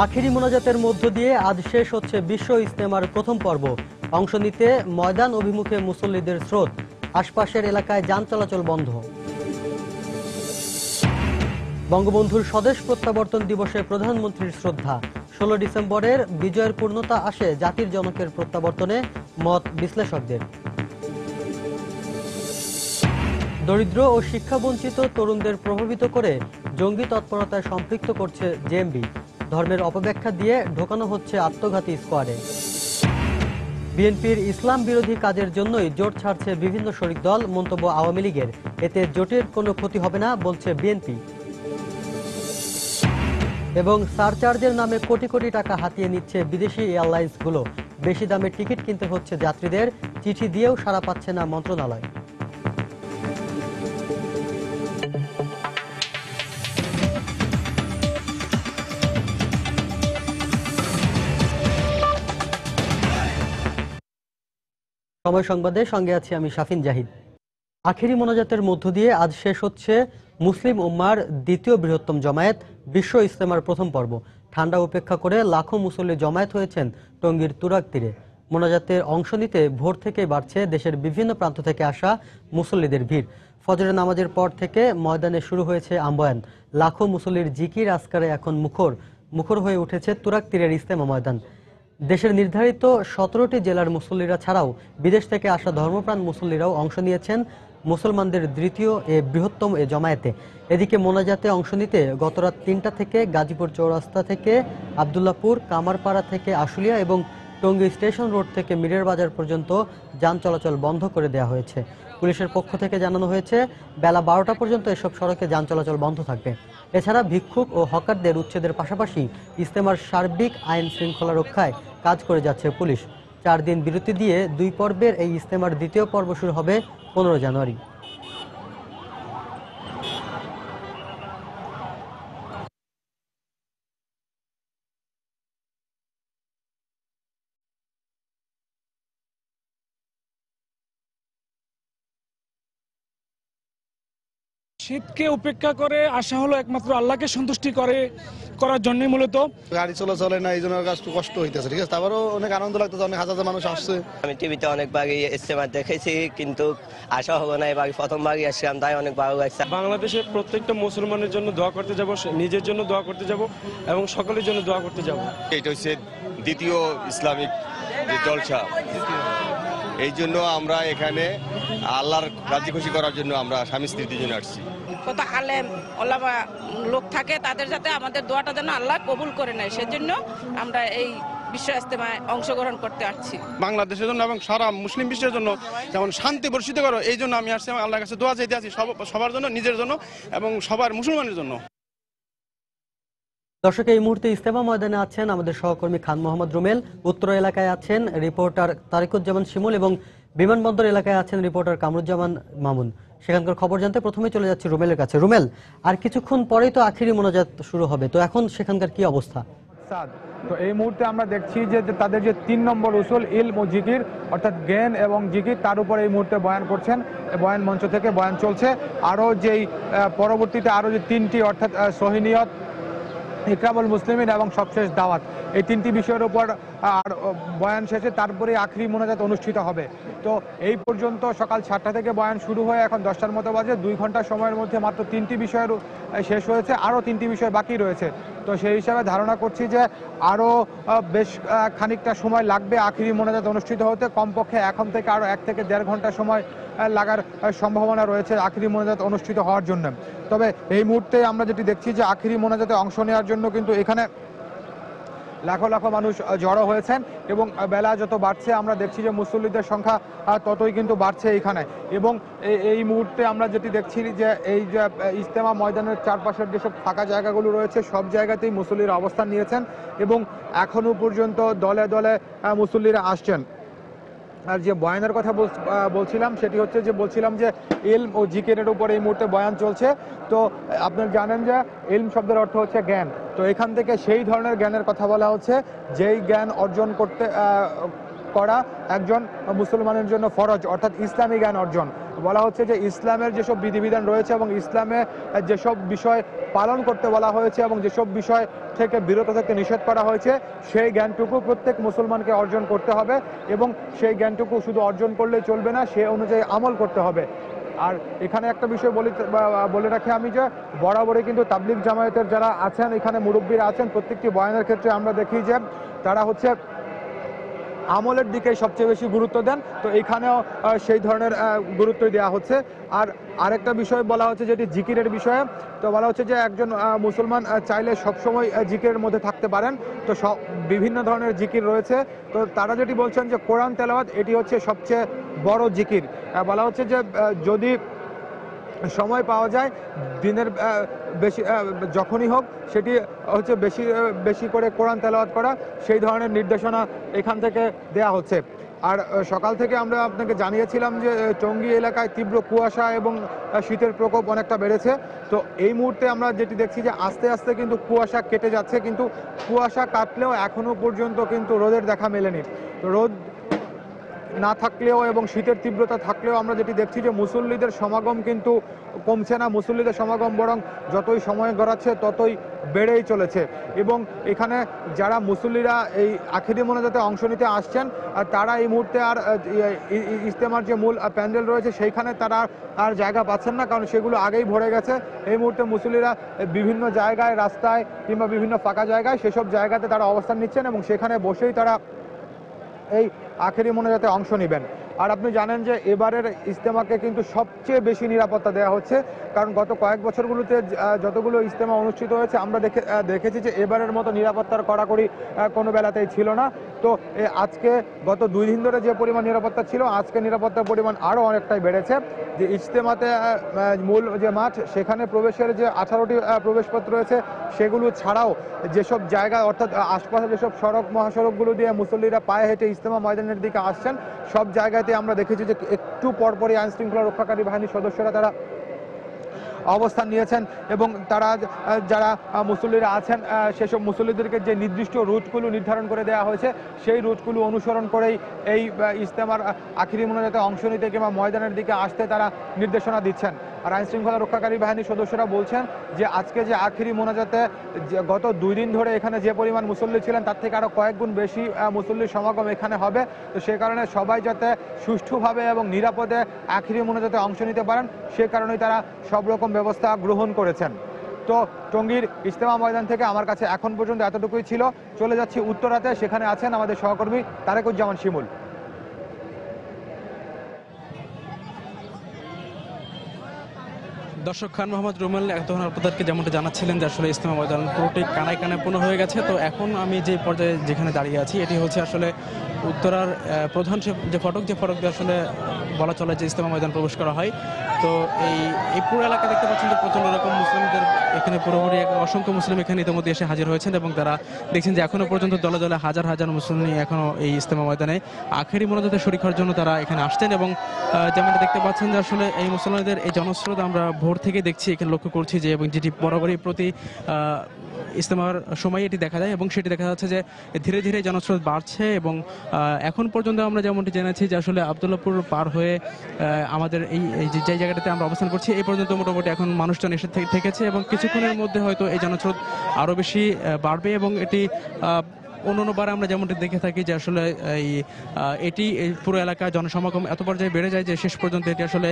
আখেরি মোনাজাতের মধ্য দিয়ে আজ শেষ হচ্ছে বিশ্ব ইজতেমার প্রথম পর্ব। অংশ নিতে ময়দান অভিমুখে মুসল্লিদের স্রোত, আশপাশের এলাকায় যান চলাচল বন্ধ। বঙ্গবন্ধুর স্বদেশ প্রত্যাবর্তন দিবসে প্রধানমন্ত্রীর শ্রদ্ধা। 16 ডিসেম্বরের বিজয়ের পূর্ণতা আসে জাতির জনকের প্রত্যাবর্তনে, মত বিশ্লেষকদের। দরিদ্র ও শিক্ষাবঞ্চিত তরুণদের প্রভাবিত করে জঙ্গি তৎপরতায় সম্পৃক্ত করছে জেএমবি। ধর্মের অপব্যাখ্যা দিয়ে ঢোকানো হচ্ছে আত্মঘাতী স্কোয়াডে। বিএনপির ইসলাম বিরোধী কাজের জন্যই জোট ছাড়ছে বিভিন্ন শরিক দল, মন্তব্য আওয়ামী লীগের। এতে জোটের কোনো ক্ষতি হবে না বলছে বিএনপি। এবং সারচার্জের নামে কোটি কোটি টাকা হাতিয়ে নিচ্ছে বিদেশি এয়ারলাইন্সগুলো। বেশি দামে টিকিট কিনতে হচ্ছে যাত্রীদের, চিঠি দিয়েও সাড়া পাচ্ছে না মন্ত্রণালয়। সময় সংবাদের সঙ্গে আছি আমি শাফিন জাহিদ। আখেরি মোনাজাতের মধ্য দিয়ে আজ শেষ হচ্ছে মুসলিম উম্মার দ্বিতীয় বৃহত্তম জমায়েত বিশ্ব ইজতেমার প্রথম পর্ব। ঠান্ডা উপেক্ষা করে লাখো মুসল্লি জমায়েত হয়েছেন টঙ্গীর তুরাগ তীরে। মোনাজাতে অংশ নিতে ভোর থেকেই বাড়ছে দেশের বিভিন্ন প্রান্ত থেকে আসা মুসল্লিদের ভিড়। ফজরের নামাজের পর থেকে ময়দানে শুরু হয়েছে আম্বয়ান। লাখো মুসল্লির জিকির আজকারে এখন মুখর হয়ে উঠেছে তুরাগ তীরের ইজতেমা ময়দান। দেশের নির্ধারিত 17টি জেলার মুসল্লিরা ছাড়াও বিদেশ থেকে আসা ধর্মপ্রাণ মুসল্লিরাও অংশ নিয়েছেন মুসলমানদের দ্বিতীয় বৃহত্তম জমায়েতে। এদিকে মোনাজাতে অংশ নিতে গতরাত 3টা থেকে গাজীপুর চৌরাস্তা থেকে আবদুল্লাপুর, কামারপাড়া থেকে আশুলিয়া এবং টঙ্গী স্টেশন রোড থেকে মিরের বাজার পর্যন্ত যান চলাচল বন্ধ করে দেওয়া হয়েছে। পুলিশের পক্ষ থেকে জানানো হয়েছে বেলা 12টা পর্যন্ত এসব সড়কে যান চলাচল বন্ধ থাকবে। এছাড়া ভিক্ষুক ও হকারদের উচ্ছেদের পাশাপাশি ইজতেমার সার্বিক আইন শৃঙ্খলা রক্ষায় কাজ করে যাচ্ছে পুলিশ। 4 দিন বিরতি দিয়ে 2 পর্বের এই ইজতেমার দ্বিতীয় পর্ব শুরু হবে 15 জানুয়ারি। শীতকে উপেক্ষা করে আসা হলো একমাত্র আল্লাহকে সন্তুষ্টি করার জন্যই মূলত। গাড়ি চলে না, এই জন্য কষ্ট হইতেছে, ঠিক আছে। তারপরেও অনেক আনন্দ লাগতেছে, অনেক হাজার মানুষ আসছে। আমি টিভিতে অনেকবারই ইজতেমা দেখেছি, কিন্তু আসা হলো না, এবার প্রথমবারই আসলাম, তাই অনেক ভালো লাগছে। বাংলাদেশের প্রত্যেকটা মুসলমানের জন্য দোয়া করতে যাব, নিজের জন্য দোয়া করতে যাব এবং সকলের জন্য দোয়া করতে যাব। এটা হচ্ছে দ্বিতীয় ইসলামিক যে জলসা, এই জন্য আমরা এখানে আল্লাহর রাজি খুশি করার জন্য আমরা স্বামী স্ত্রী দুজনে আসছি। কত আলেম ওলামা লোক থাকে, তাদের যাতে আমাদের দোয়াটা যেন আল্লাহ কবুল করে নেয়, সেজন্য আমরা এই বিশ্ব ইজতেমায় অংশগ্রহণ করতে আসছি। বাংলাদেশের জন্য এবং সারা মুসলিম বিশ্বের জন্য যেমন শান্তি বর্ষিত করো, এই জন্য আমি আসছি, আল্লাহর কাছে দোয়া চাইতে আছি সবার জন্য, নিজের জন্য এবং সবার মুসলমানের জন্য। দর্শক, এই মুহূর্তে ইজতেমা ময়দানে আছেন আমাদের সহকর্মী খান মোহাম্মদ রুমেল, উত্তর এলাকায় আছেন রিপোর্টার তারিকুজ্জামান শিমুল এবং বিমানবন্দর এলাকায় আছেন রিপোর্টার কামরুজ্জামান মামুন। সেখানকার খবর জানতে প্রথমে চলে যাচ্ছি রুমেলের কাছে। রুমেল, আর কিছুক্ষণ পরেই তো আখেরি মোনাজাত শুরু হবে, তো এখন সেখানকার কি অবস্থা? তো এই মুহূর্তে আমরা দেখছি যে তাদের যে 3 নম্বর উসুল ইলম ও জিকির, অর্থাৎ জ্ঞান এবং জিকির, তার উপর এই মুহূর্তে বয়ান করছেন। বয়ান মঞ্চ থেকে বয়ান চলছে। আরও যেই পরবর্তীতে আরও যে 3টি, অর্থাৎ সহিনিয়ত, ইকরামুল মুসলিমিন এবং সবশেষ দাওয়াত, এই 3টি বিষয়ের উপর বয়ান শেষে তারপরে আখেরি মোনাজাত অনুষ্ঠিত হবে। তো এই পর্যন্ত সকাল 7টা থেকে বয়ান শুরু হয়ে এখন 10টার মতো বাজে। 2 ঘন্টা সময়ের মধ্যে মাত্র 3টি বিষয়ের শেষ হয়েছে, আরও 3টি বিষয় বাকি রয়েছে। তো সেই হিসাবে ধারণা করছি যে আরও বেশ খানিকটা সময় লাগবে আখেরি মোনাজাত অনুষ্ঠিত হতে। কমপক্ষে এখন থেকে আরও 1 থেকে 1.5 ঘন্টা সময় লাগার সম্ভাবনা রয়েছে আখেরি মোনাজাত অনুষ্ঠিত হওয়ার জন্য। তবে এই মুহূর্তে আমরা যেটি দেখছি যে আখেরি মোনাজাতে অংশ নেওয়ার জন্য কিন্তু এখানে লাখো লাখো মানুষ জড়ো হয়েছেন এবং বেলা যত বাড়ছে আমরা দেখছি যে মুসল্লিদের সংখ্যা ততই কিন্তু বাড়ছে এখানে। এবং এই মুহূর্তে আমরা যেটি দেখছি যে এই যে ইজতেমা ময়দানের চারপাশের যেসব ফাঁকা জায়গাগুলো রয়েছে সব জায়গাতেই মুসল্লিরা অবস্থান নিয়েছেন এবং এখনও পর্যন্ত দলে দলে মুসল্লিরা আসছেন। আর যে বয়ানের কথা বলছিলাম সেটি হচ্ছে যে বলছিলাম যে ইলম ও জিকিরের উপর এই মুহূর্তে বয়ান চলছে। তো আপনারা জানেন যে ইলম শব্দের অর্থ হচ্ছে জ্ঞান। তো এখান থেকে সেই ধরনের জ্ঞানের কথা বলা হচ্ছে যেই জ্ঞান অর্জন করা একজন মুসলমানের জন্য ফরজ, অর্থাৎ ইসলামী জ্ঞান অর্জন। বলা হচ্ছে যে ইসলামের যেসব বিধিবিধান রয়েছে এবং ইসলামে যেসব বিষয় পালন করতে বলা হয়েছে এবং যেসব বিষয় থেকে বিরত থাকতে নিষেধ করা হয়েছে সেই জ্ঞানটুকু প্রত্যেক মুসলমানকে অর্জন করতে হবে এবং সেই জ্ঞানটুকু শুধু অর্জন করলেই চলবে না, সে অনুযায়ী আমল করতে হবে। আর এখানে একটা বিষয় বলে রাখি আমি যে বরাবরই কিন্তু তাবলিগ জামায়াতের যারা আছেন এখানে মুরব্বীরা আছেন, প্রত্যেকটি বয়ানের ক্ষেত্রে আমরা দেখি যে তারা হচ্ছে আমলের দিকে সবচেয়ে বেশি গুরুত্ব দেন। তো এখানেও সেই ধরনের গুরুত্বই দেওয়া হচ্ছে। আর আরেকটা বিষয় বলা হচ্ছে যেটি জিকিরের বিষয়ে, তো বলা হচ্ছে যে একজন মুসলমান চাইলে সবসময় জিকিরের মধ্যে থাকতে পারেন। তো সব বিভিন্ন ধরনের জিকির রয়েছে। তো তারা যেটি বলছেন যে কোরআন তেলাওয়াত এটি হচ্ছে সবচেয়ে বড় জিকির। বলা হচ্ছে যে যদি সময় পাওয়া যায় দিনের বেশি যখনই হোক সেটি হচ্ছে বেশি করে কোরআন তেলাওয়াত করা, সেই ধরনের নির্দেশনা এখান থেকে দেয়া হচ্ছে। আর সকাল থেকে আমরা আপনাকে জানিয়েছিলাম যে টঙ্গী এলাকায় তীব্র কুয়াশা এবং শীতের প্রকোপ অনেকটা বেড়েছে। তো এই মুহূর্তে আমরা যেটি দেখছি যে আস্তে আস্তে কিন্তু কুয়াশা কেটে যাচ্ছে, কিন্তু কুয়াশা কাটলেও এখনো পর্যন্ত কিন্তু রোদের দেখা মেলেনি। রোদ না থাকলেও এবং শীতের তীব্রতা থাকলেও আমরা যেটি দেখছি যে মুসল্লিদের সমাগম কিন্তু কমছে না, মুসল্লিদের সমাগম বরং যতই সময় গড়াচ্ছে ততই বেড়েই চলেছে। এবং এখানে যারা মুসল্লিরা এই আখিরি মোনাজাতে অংশ নিতে আসছেন তারা এই মুহূর্তে আর ইজতেমার যে মূল প্যান্ডেল রয়েছে সেইখানে তারা আর জায়গা পাচ্ছেন না, কারণ সেগুলো আগেই ভরে গেছে। এই মুহূর্তে মুসল্লিরা বিভিন্ন জায়গায়, রাস্তায় কিংবা বিভিন্ন ফাঁকা জায়গায় সেসব জায়গাতে তারা অবস্থান নিচ্ছেন এবং সেখানে বসেই তারা এই আখেরি মোনাজাতে অংশ নেবেন। আর আপনি জানেন যে এবারের ইজতেমাকে কিন্তু সবচেয়ে বেশি নিরাপত্তা দেওয়া হচ্ছে, কারণ গত কয়েক বছরগুলোতে যতগুলো ইজতেমা অনুষ্ঠিত হয়েছে আমরা দেখেছি যে এবারের মতো নিরাপত্তার কড়াকড়ি কোনো বেলাতেই ছিল না। তো আজকে গত 2 দিন ধরে যে পরিমাণ নিরাপত্তা ছিল, আজকে নিরাপত্তার পরিমাণ আরও অনেকটাই বেড়েছে। যে ইজতেমাতে মূল যে মাঠ সেখানে প্রবেশের যে 18টি প্রবেশপথ রয়েছে সেগুলো ছাড়াও যেসব জায়গায় অর্থাৎ আশপাশে যেসব সড়ক মহাসড়কগুলো দিয়ে মুসল্লিরা পায়ে হেঁটে ইজতেমা ময়দানের দিকে আসছেন সব জায়গাতে আমরা দেখেছি যে একটু পরপরই আইন শৃঙ্খলা রক্ষাকারী বাহিনীর সদস্যরা তারা অবস্থান নিয়েছেন এবং তারা যারা মুসল্লিরা আছেন সেসব মুসল্লিদেরকে যে নির্দিষ্ট রুটগুলো নির্ধারণ করে দেওয়া হয়েছে সেই রুটগুলো অনুসরণ করেই এই ইজতেমার আখিরি মোনাজাতে অংশ নিতে কিংবা ময়দানের দিকে আসতে তারা নির্দেশনা দিচ্ছেন। আর আইন শৃঙ্খলা রক্ষাকারী বাহিনীর সদস্যরা বলছেন যে আজকে যে আখিরি মোনাজাতে গত 2 দিন ধরে এখানে যে পরিমাণ মুসল্লি ছিলেন তার থেকে আরও কয়েক গুণ বেশি মুসল্লির সমাগম এখানে হবে। তো সে কারণে সবাই যাতে সুষ্ঠুভাবে এবং নিরাপদে আখিরি মোনাজাতে অংশ নিতে পারেন সে কারণেই তারা সব রকম ব্যবস্থা গ্রহণ করেছেন। তো টঙ্গীর ইজতেমা ময়দান থেকে আমার কাছে এখন পর্যন্ত এতটুকুই ছিল। চলে যাচ্ছি উত্তরাতে, সেখানে আছেন আমাদের সহকর্মী তারেকুজ্জামান শিমুল। দর্শক, খান মোহাম্মদ রুমেল এতক্ষণ আপনাদেরকে যেমনটা জানাচ্ছিলেন যে আসলে ইজতেমা ময়দান পুরোটি কানায় কানায় পূর্ণ হয়ে গেছে। তো এখন আমি যে পর্যায়ে যেখানে দাঁড়িয়ে আছি এটি হচ্ছে আসলে উত্তরার প্রধান যে ফটক দিয়ে আসলে বলা চলে যে ইজতেমা ময়দান প্রবেশ করা হয়। তো এই পুরো এলাকা দেখতে পাচ্ছেন যে প্রচণ্ড রকম মুসলিমদের এখানে পুরোপুরি অসংখ্য মুসলিম এখানে ইতিমধ্যে এসে হাজির হয়েছেন এবং তারা দেখছেন যে এখনো পর্যন্ত দলে দলে হাজার হাজার মুসলিম এখনো এই ইজতেমা ময়দানে আখেরি মোনাজাতে শরীক হওয়ার জন্য তারা এখানে আসছেন। এবং যেমনটা দেখতে পাচ্ছেন যে আসলে এই মুসলমানদের এই জনস্রোত আমরা ভোর থেকে দেখছি, এখানে লক্ষ্য করছি যে এবং যেটি বরাবরই প্রতি ইজতেমার সময় এটি দেখা যায় এবং সেটি দেখা যাচ্ছে যে ধীরে ধীরে জনস্রোত বাড়ছে। এবং এখন পর্যন্ত আমরা যেমনটি জেনেছি যে আসলে আবদুল্লাহপুর পার হয়ে আমাদের এই যে জায়গাটাতে আমরা অবস্থান করছি এই পর্যন্ত মোটামুটি এখন মানুষজন এসে থেকেছে এবং কিছুক্ষণের মধ্যে হয়তো এই জনস্রোত আরও বেশি বাড়বে। এবং এটি অন্যবার আমরা যেমনটি দেখে থাকি যে আসলে এটি পুরো এলাকায় জনসমাগম এত পর্যায়ে বেড়ে যায় যে শেষ পর্যন্ত এটি আসলে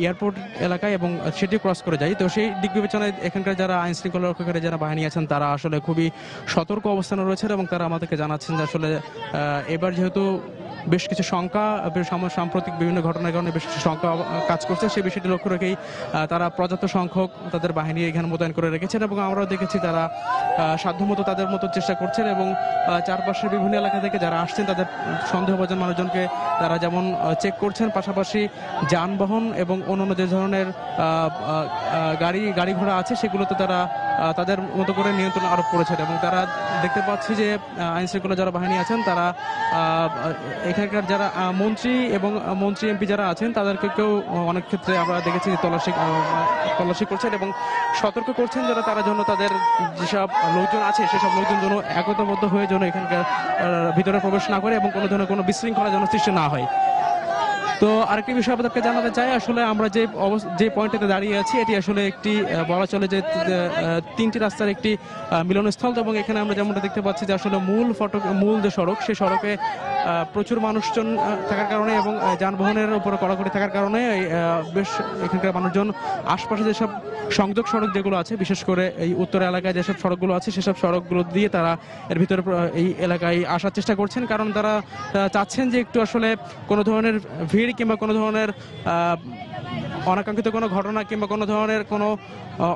এয়ারপোর্ট এলাকায় এবং সেটি ক্রস করে যায়। তো সেই দিক বিবেচনায় এখানকার যারা আইন শৃঙ্খলা রক্ষাকারী যারা বাহিনী আছেন তারা আসলে খুবই সতর্ক অবস্থানে রয়েছেন এবং তারা আমাদেরকে জানাচ্ছেন যে আসলে এবার যেহেতু বেশ কিছু শঙ্কা সাম্প্রতিক বিভিন্ন ঘটনার কারণে বেশ কিছু শঙ্কা কাজ করছে, সেই বিষয়টি লক্ষ্য রেখেই তারা পর্যাপ্ত সংখ্যক তাদের বাহিনী এখানে মোতায়েন করে রেখেছেন এবং আমরাও দেখেছি তারা সাধ্যমতো তাদের মতো চেষ্টা করছেন এবং চারপাশের বিভিন্ন এলাকা থেকে যারা আসছেন তাদের সন্দেহভাজন মানুষজনকে তারা যেমন চেক করছেন, পাশাপাশি যানবাহন এবং অন্যান্য যে ধরনের গাড়ি ঘোড়া আছে সেগুলোতে তারা তাদের মতো করে নিয়ন্ত্রণ আরোপ করেছেন। এবং তারা দেখতে পাচ্ছি যে আইন শৃঙ্খলা যারা বাহিনী আছেন তারা এখানকার যারা মন্ত্রী এমপি যারা আছেন তাদেরকেও অনেক ক্ষেত্রে আমরা দেখেছি তল্লাশি করছেন এবং সতর্ক করছেন যারা তারা জন্য তাদের যেসব লোকজন আছে সেসব লোকজন যেন একতাবদ্ধ হয়ে যেন এখানকার ভিতরে প্রবেশ না করে এবং কোনো ধরনের কোনো বিশৃঙ্খলা যেন সৃষ্টি না হয়। তো আরেকটি বিষয় আপনাদেরকে জানাতে চাই, আসলে আমরা যে পয়েন্টে দাঁড়িয়ে আছি এটি আসলে একটি বলা চলে যে তিনটি রাস্তার একটি মিলনস্থল, এবং এখানে আমরা যেমনটা দেখতে পাচ্ছি যে আসলে মূল যে সড়ক সেই সড়কে প্রচুর মানুষজন থাকার কারণে এবং যানবাহনের উপরে কড়াকড়ি থাকার কারণে বেশ এখানকার মানুষজন আশপাশে যেসব সংযোগ সড়ক যেগুলো আছে, বিশেষ করে এই উত্তর এলাকায় যেসব সড়কগুলো আছে সেসব সড়কগুলো দিয়ে তারা এর ভিতরে এই এলাকায় আসার চেষ্টা করছেন, কারণ তারা চাচ্ছেন যে একটু আসলে কোনো ধরনের ভিড় কিংবা কোনো ধরনের অনাকাঙ্ক্ষিত কোনো ঘটনা কিংবা কোনো ধরনের কোনো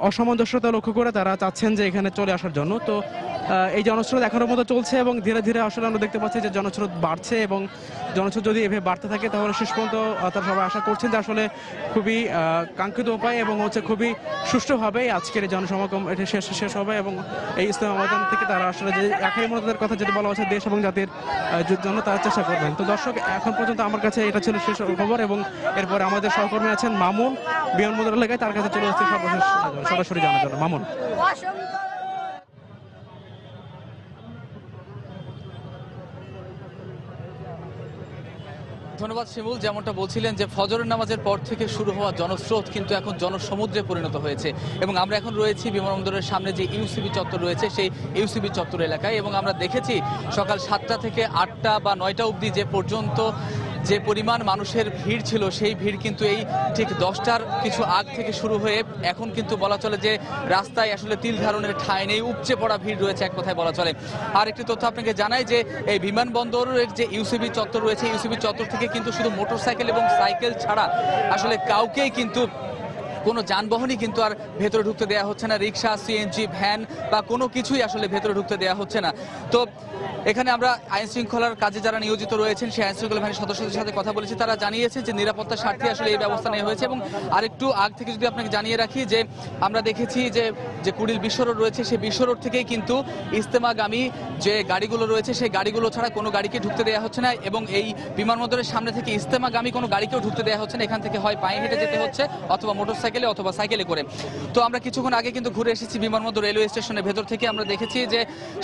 অসামঞ্জস্যতা লক্ষ্য করে তারা চাচ্ছেন যে এখানে চলে আসার জন্য। তো এই জনস্রোত এখনোর মতো চলছে এবং ধীরে ধীরে আসলে আমরা দেখতে পাচ্ছি যে জনস্রোত বাড়ছে, এবং জনস্রোত যদি এভাবে বাড়তে থাকে তাহলে শেষ পর্যন্ত তারা সবাই আশা করছেন যে আসলে খুবই কাঙ্ক্ষিত উপায় এবং খুবই সুষ্ঠুভাবে আজকের এই জনসমাগম এটি শেষ হবে, এবং এই ইসলাম ময়দান থেকে তারা আসলে যে আখেরি মোনাজাতের কথা যেটা বলা হচ্ছে দেশ এবং জাতির জন্য তারা চেষ্টা করবেন। তো দর্শক, এখন পর্যন্ত আমার কাছে এটা ছিল শেষ খবর, এবং এরপরে আমাদের সহকর্মী আছেন মামুন বিমানবন্দর এলাকায়, তার কাছে চলে যাচ্ছে সরাসরি জানার জন্য। মামুন। ধন্যবাদ শিমুল। যেমনটা বলছিলেন যে ফজরের নামাজের পর থেকে শুরু হওয়া জনস্রোত কিন্তু এখন জনসমুদ্রে পরিণত হয়েছে, এবং আমরা এখন রয়েছি বিমানবন্দরের সামনে যে ইউসিবি চত্বর রয়েছে সেই ইউসিবি চত্বর এলাকায়, এবং আমরা দেখেছি সকাল 7টা থেকে 8টা বা 9টা অবধি যে পর্যন্ত যে পরিমাণ মানুষের ভিড় ছিল সেই ভিড় কিন্তু এই ঠিক 10টার কিছু আগ থেকে শুরু হয়ে এখন কিন্তু বলা চলে যে রাস্তায় আসলে তিল ধারণের ঠাঁই নেই, উপচে পড়া ভিড় রয়েছে এক কথায় বলা চলে। আর একটি তথ্য আপনাকে জানাই যে এই বিমানবন্দরের যে ইউসিবি চত্বর রয়েছে, ইউসিবি চত্বর থেকে কিন্তু শুধু মোটরসাইকেল এবং সাইকেল ছাড়া আসলে কাউকেই কিন্তু কোনো যানবাহনই কিন্তু আর ভেতরে ঢুকতে দেওয়া হচ্ছে না, রিক্সা, সিএনজি, ভ্যান বা কোনো কিছুই আসলে ভেতরে ঢুকতে দেওয়া হচ্ছে না। তো এখানে আমরা আইন শৃঙ্খলার কাজে যারা নিয়োজিত রয়েছেন সেই আইন শৃঙ্খলা বাহিনীর সদস্যদের সাথে কথা বলেছি, তারা জানিয়েছেন যে নিরাপত্তার স্বার্থে আসলে এই ব্যবস্থা নেওয়া হয়েছে। এবং আরেকটু আগ থেকে যদি আপনাকে জানিয়ে রাখি যে আমরা দেখেছি যে কুড়িল বিশ্ব রোড রয়েছে, সেই বিশ্ব রোড থেকেই কিন্তু ইজতেমাগামী যে গাড়িগুলো রয়েছে সেই গাড়িগুলো ছাড়া কোনো গাড়িকে ঢুকতে দেওয়া হচ্ছে না, এবং এই বিমানবন্দরের সামনে থেকে ইজতেমাগামী কোনো গাড়িকেও ঢুকতে দেওয়া হচ্ছে না। এখান থেকে হয় পায়ে হেঁটে যেতে হচ্ছে অথবা মোটরসাইকেলে অথবা সাইকেলে করে। তো আমরা কিছুক্ষণ আগে কিন্তু ঘুরে এসেছি বিমানবন্দর রেলওয়ে স্টেশনের ভেতর থেকে, আমরা দেখেছি যে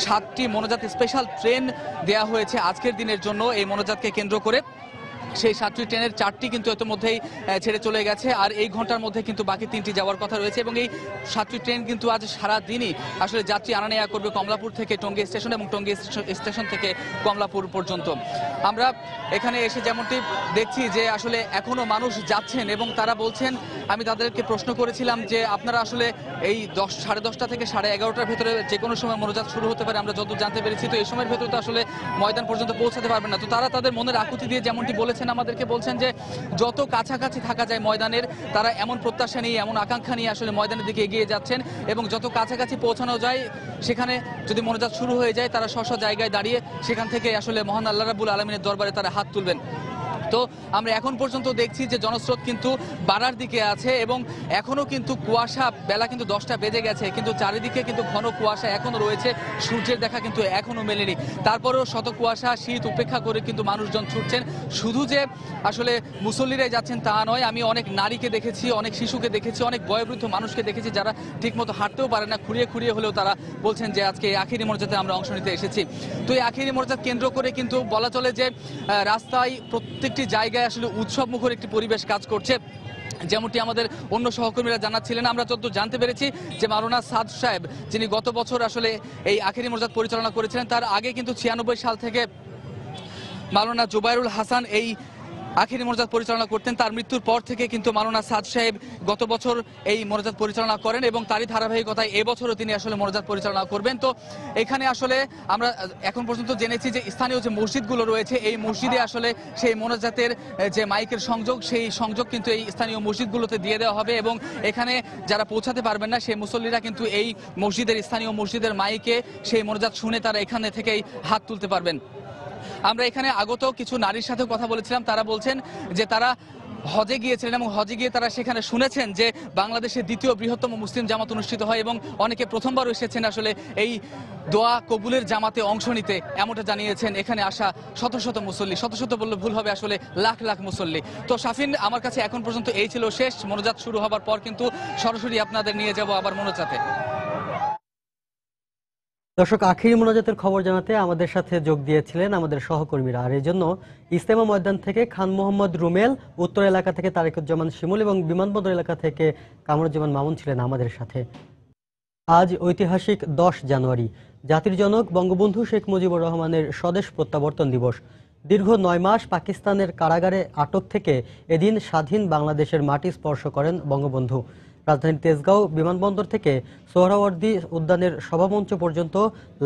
7টি মোনাজাত স্পেশাল ট্রেন দেয়া হয়েছে আজকের দিনের জন্য এই মোনাজাতকে কেন্দ্র করে। সেই 7টি ট্রেনের 4টি কিন্তু ইতিমধ্যেই ছেড়ে চলে গেছে, আর এই ঘন্টার মধ্যে কিন্তু বাকি 3টি যাওয়ার কথা রয়েছে, এবং এই 7টি ট্রেন কিন্তু আজ সারা দিনই আসলে যাত্রী আনা নেওয়া করবে কমলাপুর থেকে টঙ্গী স্টেশন এবং টঙ্গী স্টেশন থেকে কমলাপুর পর্যন্ত। আমরা এখানে এসে যেমনটি দেখছি যে আসলে এখনো মানুষ যাচ্ছেন, এবং তারা বলছেন, আমি তাদেরকে প্রশ্ন করেছিলাম যে আপনারা আসলে এই 10-10:30 থেকে 11:30টার ভেতরে যে কোনো সময় মোনাজাত শুরু হতে পারে, আমরা যতদূর জানতে পেরেছি, তো এই সময়ের ভেতরে তো আসলে ময়দান পর্যন্ত পৌঁছাতে পারবেন না। তো তারা তাদের মনের আকুতি দিয়ে যেমনটি বলেছেন, আমাদেরকে বলছেন যে যত কাছাকাছি থাকা যায় ময়দানের, তারা এমন প্রত্যাশা নিয়ে এমন আকাঙ্ক্ষা নিয়ে আসলে ময়দানের দিকে এগিয়ে যাচ্ছেন, এবং যত কাছাকাছি পৌঁছানো যায় সেখানে যদি মোনাজাত শুরু হয়ে যায় তারা স্ব জায়গায় দাঁড়িয়ে সেখান থেকে আসলে মহান আল্লাহ রাব্বুল আলামিনের দরবারে তারা হাত তুলবেন। তো আমরা এখন পর্যন্ত দেখছি যে জনস্রোত কিন্তু বাড়ার দিকে আছে, এবং এখনো কিন্তু কুয়াশা, বেলা কিন্তু 10টা বেজে গেছে কিন্তু চারিদিকে কিন্তু ঘন কুয়াশা এখনো রয়েছে, সূর্যের দেখা কিন্তু এখনো মেলেনি। তারপরেও শত কুয়াশা শীত উপেক্ষা করে কিন্তু মানুষজন ছুটছেন। শুধু যে আসলে মুসল্লিরাই যাচ্ছেন তা নয়, আমি অনেক নারীকে দেখেছি, অনেক শিশুকে দেখেছি, অনেক বয়োবৃদ্ধ মানুষকে দেখেছি যারা ঠিকমতো হাঁটতেও পারে না, খুঁড়িয়ে খুঁড়িয়ে হলেও তারা বলছেন যে আজকে এই আখিরি মোনাজাতে আমরা অংশ নিতে এসেছি। তো এই আখিরি মোনাজাত কেন্দ্র করে কিন্তু বলা চলে যে রাস্তায় প্রত্যেকটি জায়গায় আসলে উৎসব মুখর একটি পরিবেশ কাজ করছে, যেমনটি আমাদের অন্য সহকর্মীরা জানাচ্ছিলেন। আমরা যতদূর জানতে পেরেছি যে মাওলানা সাদ সাহেব, যিনি গত বছর আসলে এই আখিরি মোনাজাত পরিচালনা করেছিলেন, তার আগে কিন্তু 96 সাল থেকে মাওলানা জুবাইরুল হাসান এই আখিরি মোনাজাত পরিচালনা করতেন। তার মৃত্যুর পর থেকে কিন্তু মাওলানা সাদ সাহেব গত বছর এই মোনাজাত পরিচালনা করেন, এবং তারই ধারাবাহিকতায় এবছরও তিনি আসলে মোনাজাত পরিচালনা করবেন। তো এখানে আসলে আমরা এখন পর্যন্ত জেনেছি যে স্থানীয় যে মসজিদগুলো রয়েছে এই মসজিদে আসলে সেই মোনাজাতের যে মাইকের সংযোগ, সেই সংযোগ কিন্তু এই স্থানীয় মসজিদগুলোতে দিয়ে দেওয়া হবে, এবং এখানে যারা পৌঁছাতে পারবেন না সেই মুসল্লিরা কিন্তু এই স্থানীয় মসজিদের মাইকে সেই মোনাজাত শুনে তারা এখানে থেকেই হাত তুলতে পারবেন। আমরা এখানে আগত কিছু নারীর সাথে কথা বলেছিলাম, তারা বলছেন যে তারা হজে গিয়েছিলেন এবং হজে গিয়ে তারা সেখানে শুনেছেন যে বাংলাদেশের দ্বিতীয় বৃহত্তম মুসলিম জামাত অনুষ্ঠিত হয়, এবং অনেকে প্রথমবার এসেছেন আসলে এই দোয়া কবুলের জামাতে অংশ নিতে, এমনটা জানিয়েছেন এখানে আসা শত শত মুসল্লি। শত শত বললে ভুল হবে, আসলে লাখ লাখ মুসল্লি। তো শাফিন, আমার কাছে এখন পর্যন্ত এই ছিল শেষ। মোনাজাত শুরু হবার পর কিন্তু সরাসরি আপনাদের নিয়ে যাব আবার মোনাজাতে। দর্শক, আখিরি মোনাজাতের খবর জানাতে আমাদের সাথে যোগ দিয়েছিলেন আমাদের সহকর্মীরা, আর এই জন্য ইজতেমা ময়দান থেকে খান মোহাম্মদ রুমেল, উত্তর এলাকা থেকে তারেকুজ্জামান শিমুল এবং বিমানবন্দর এলাকা থেকে কামরুজ্জামান মামুন ছিলেন আমাদের সাথে। আজ ঐতিহাসিক 10 জানুয়ারি, জাতির জনক বঙ্গবন্ধু শেখ মুজিবুর রহমানের স্বদেশ প্রত্যাবর্তন দিবস। দীর্ঘ 9 মাস পাকিস্তানের কারাগারে আটক থেকে এদিন স্বাধীন বাংলাদেশের মাটি স্পর্শ করেন বঙ্গবন্ধু। রাজধানীর তেজগাঁও বিমানবন্দর থেকে সোহরাওয়ার্দী উদ্যানের সভামঞ্চ পর্যন্ত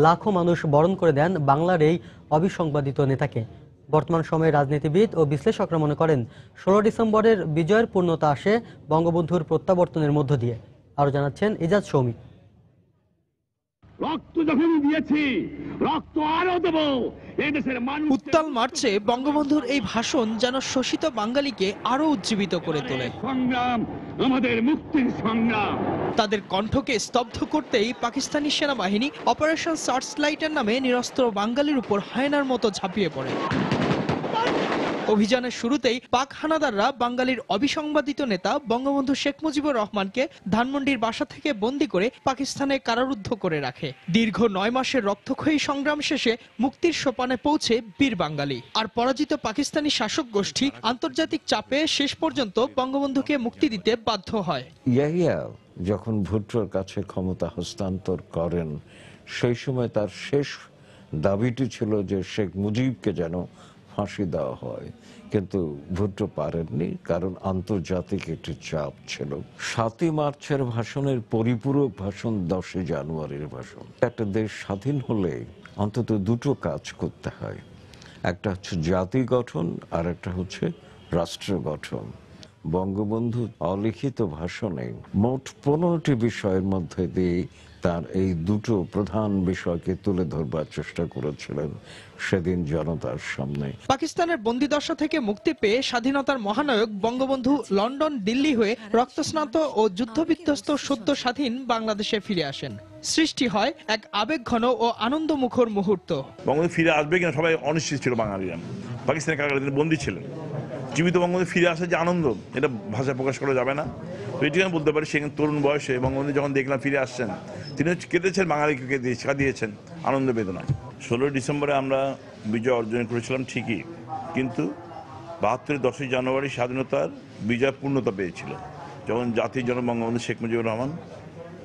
লাখো মানুষ বরণ করে দেন বাংলার এই অবিসংবাদিত নেতাকে। বর্তমান সময়ে রাজনীতিবিদ ও বিশ্লেষকরা মনে করেন 16 ডিসেম্বরের বিজয়ের পূর্ণতা আসে বঙ্গবন্ধুর প্রত্যাবর্তনের মধ্য দিয়ে। আরো জানাচ্ছেন ইজাজ সৌমিক। রক্ত যখন দিয়েছি, রক্ত আরো দেব। উত্তাল মার্চে বঙ্গবন্ধুর এই ভাষণ যেন শোষিত বাঙালিকে আরো উজ্জীবিত করে তোলে। সংগ্রাম আমাদের মুক্তির সংগ্রাম। তাদের কণ্ঠকে স্তব্ধ করতেই পাকিস্তানি সেনাবাহিনী অপারেশন সার্চলাইটের নামে নিরস্ত্র বাঙালির উপর হায়নার মতো ঝাঁপিয়ে পড়ে। অভিযানের শুরুতেই পাক হানাদাররা বাঙালির অবিসংবাদিত নেতা বঙ্গবন্ধু শেখ মুজিবুর রহমানকে ধানমন্ডির বাসা থেকে বন্দী করে পাকিস্তানে কারারুদ্ধ করে রাখে। দীর্ঘ 9 মাসের রক্তক্ষয়ী সংগ্রাম শেষে মুক্তির সোপানে পৌঁছে বীর বাঙালি। আর পরাজিত পাকিস্তানি শাসক গোষ্ঠী আন্তর্জাতিক চাপে শেষ পর্যন্ত বঙ্গবন্ধুকে মুক্তি দিতে বাধ্য হয়। ইয়াহিয়া যখন ভুট্টোর কাছে ক্ষমতা হস্তান্তর করেন, সেই সময় তার শেষ দাবিটি ছিল যে শেখ মুজিবকে যেন ফাঁসি দেওয়া হয়, কিন্তু ভুট্টো পারেননি, কারণ আন্তর্জাতিক একটি চাপ ছিল। 7 মার্চের ভাষণের পরিপূরক ভাষণ 10 জানুয়ারির ভাষণ। একটা দেশ স্বাধীন হলে অন্তত দুটো কাজ করতে হয়, একটা হচ্ছে জাতি গঠন আর একটা হচ্ছে রাষ্ট্র গঠন। বঙ্গবন্ধু অলিখিত ভাষণে মোট 15টি বিষয়ের মধ্যে দিয়ে তার এই দুটো প্রধান বিষয়কে তুলে ধরবার চেষ্টা করেছিলেন সেদিন জনতার সামনে। পাকিস্তানের বন্দিদশা থেকে মুক্তি পেয়ে স্বাধীনতার মহানায়ক বঙ্গবন্ধু লন্ডন, দিল্লি হয়ে রক্তস্নাত ও যুদ্ধবিধ্বস্ত সদ্য স্বাধীন বাংলাদেশে ফিরে আসেন। সৃষ্টি হয় এক আবেগঘন ও আনন্দমুখর মুহূর্ত। বঙ্গবন্ধু ফিরে আসবে কিনা সবাই অনিশ্চিত ছিল। বাঙালিরা পাকিস্তানের কারাগারে তিনি বন্দী ছিলেন। জীবিত বঙ্গবন্ধু ফিরে আসে যে আনন্দ, এটা ভাষায় প্রকাশ করা যাবে না। তো এটি আমি বলতে পারি, সেখানে তরুণ বয়সে বঙ্গবন্ধু যখন দেখলাম ফিরে আসছেন, তিনি কেঁদেছেন, বাঙালিকে কাঁদিয়েছেন আনন্দ বেদনায়। 16 ডিসেম্বরে আমরা বিজয় অর্জন করেছিলাম ঠিকই, কিন্তু 72-এর 10 জানুয়ারি স্বাধীনতার বিজয় পূর্ণতা পেয়েছিল, যখন জাতির জনক বঙ্গবন্ধু শেখ মুজিবুর রহমান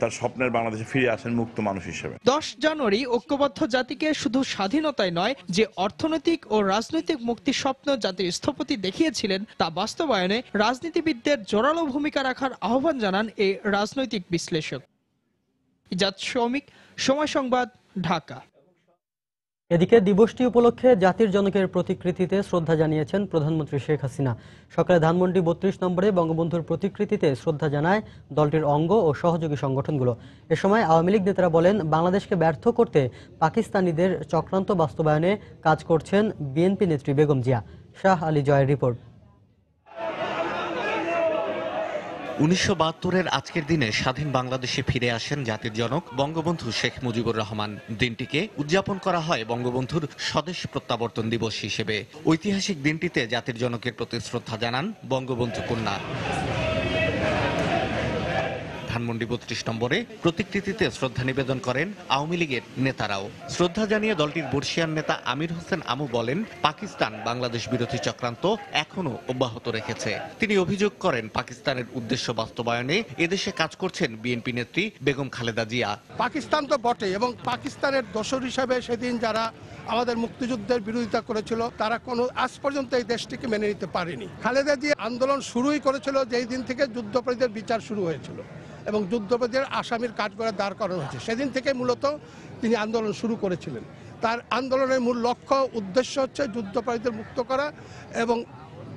তার স্বপ্নের বাংলাদেশে ফিরে আসেন মুক্ত মানুষ হিসেবে। 10 জানুয়ারি ঐক্যবদ্ধ জাতিকে শুধু স্বাধীনতায় নয়, যে অর্থনৈতিক ও রাজনৈতিক মুক্তির স্বপ্ন জাতির স্থপতি দেখিয়েছিলেন তা বাস্তবায়নে রাজনীতিবিদদের জোরালো ভূমিকা রাখার আহ্বান জানান এই রাজনৈতিক বিশ্লেষক। ইজাজ সৌমিক, সময় সংবাদ, ঢাকা। এদিকে দিবসটি উপলক্ষে জাতির জনকের প্রতিকৃতিতে শ্রদ্ধা জানিয়েছেন প্রধানমন্ত্রী শেখ হাসিনা। সকালে ধানমন্ডি 32 নম্বরে বঙ্গবন্ধুর প্রতিকৃতিতে শ্রদ্ধা জানায় দলটির অঙ্গ ও সহযোগী সংগঠনগুলো। এ সময় আওয়ামী লীগ নেতারা বলেন, বাংলাদেশকে ব্যর্থ করতে পাকিস্তানিদের চক্রান্ত বাস্তবায়নে কাজ করছেন বিএনপি নেত্রী বেগম জিয়া। শাহ আলী জয়ের রিপোর্ট। 1972-এর আজকের দিনে স্বাধীন বাংলাদেশে ফিরে আসেন জাতির জনক বঙ্গবন্ধু শেখ মুজিবুর রহমান। দিনটিকে উদযাপন করা হয় বঙ্গবন্ধুর স্বদেশ প্রত্যাবর্তন দিবস হিসেবে। ঐতিহাসিক দিনটিতে জাতির জনকের প্রতি শ্রদ্ধা জানান বঙ্গবন্ধু কন্যা। ধানমন্ডি 32 নম্বরে প্রতিকৃতিতে শ্রদ্ধা নিবেদন করেন আওয়ামী লীগের নেতারাও। শ্রদ্ধা জানিয়ে দলটির বর্ষিয়ান নেতা আমির হোসেন আমু বলেন, পাকিস্তান বাংলাদেশ বিরোধী চক্রান্ত এখনো অব্যাহত রেখেছে। তিনি অভিযোগ করেন, পাকিস্তানের উদ্দেশ্য বাস্তবায়নে এদেশে কাজ করছেন বিএনপি নেত্রী বেগম খালেদা জিয়া। পাকিস্তান তো বটে, এবং পাকিস্তানের দোসর হিসেবে সেদিন যারা আমাদের মুক্তিযুদ্ধের বিরোধিতা করেছিল, তারা কোনো আজ পর্যন্ত এই দেশটিকে মেনে নিতে পারেনি। খালেদা জিয়া আন্দোলন শুরুই করেছিল যেই দিন থেকে যুদ্ধাপরাধীদের বিচার শুরু হয়েছিল এবং যুদ্ধাপরাধীদের আসামির কাঠগড়ায় দাঁড় করানো হয়েছে, সেদিন থেকে মূলত তিনি আন্দোলন শুরু করেছিলেন। তার আন্দোলনের মূল লক্ষ্য উদ্দেশ্য হচ্ছে যুদ্ধাপরাধীদের মুক্ত করা, এবং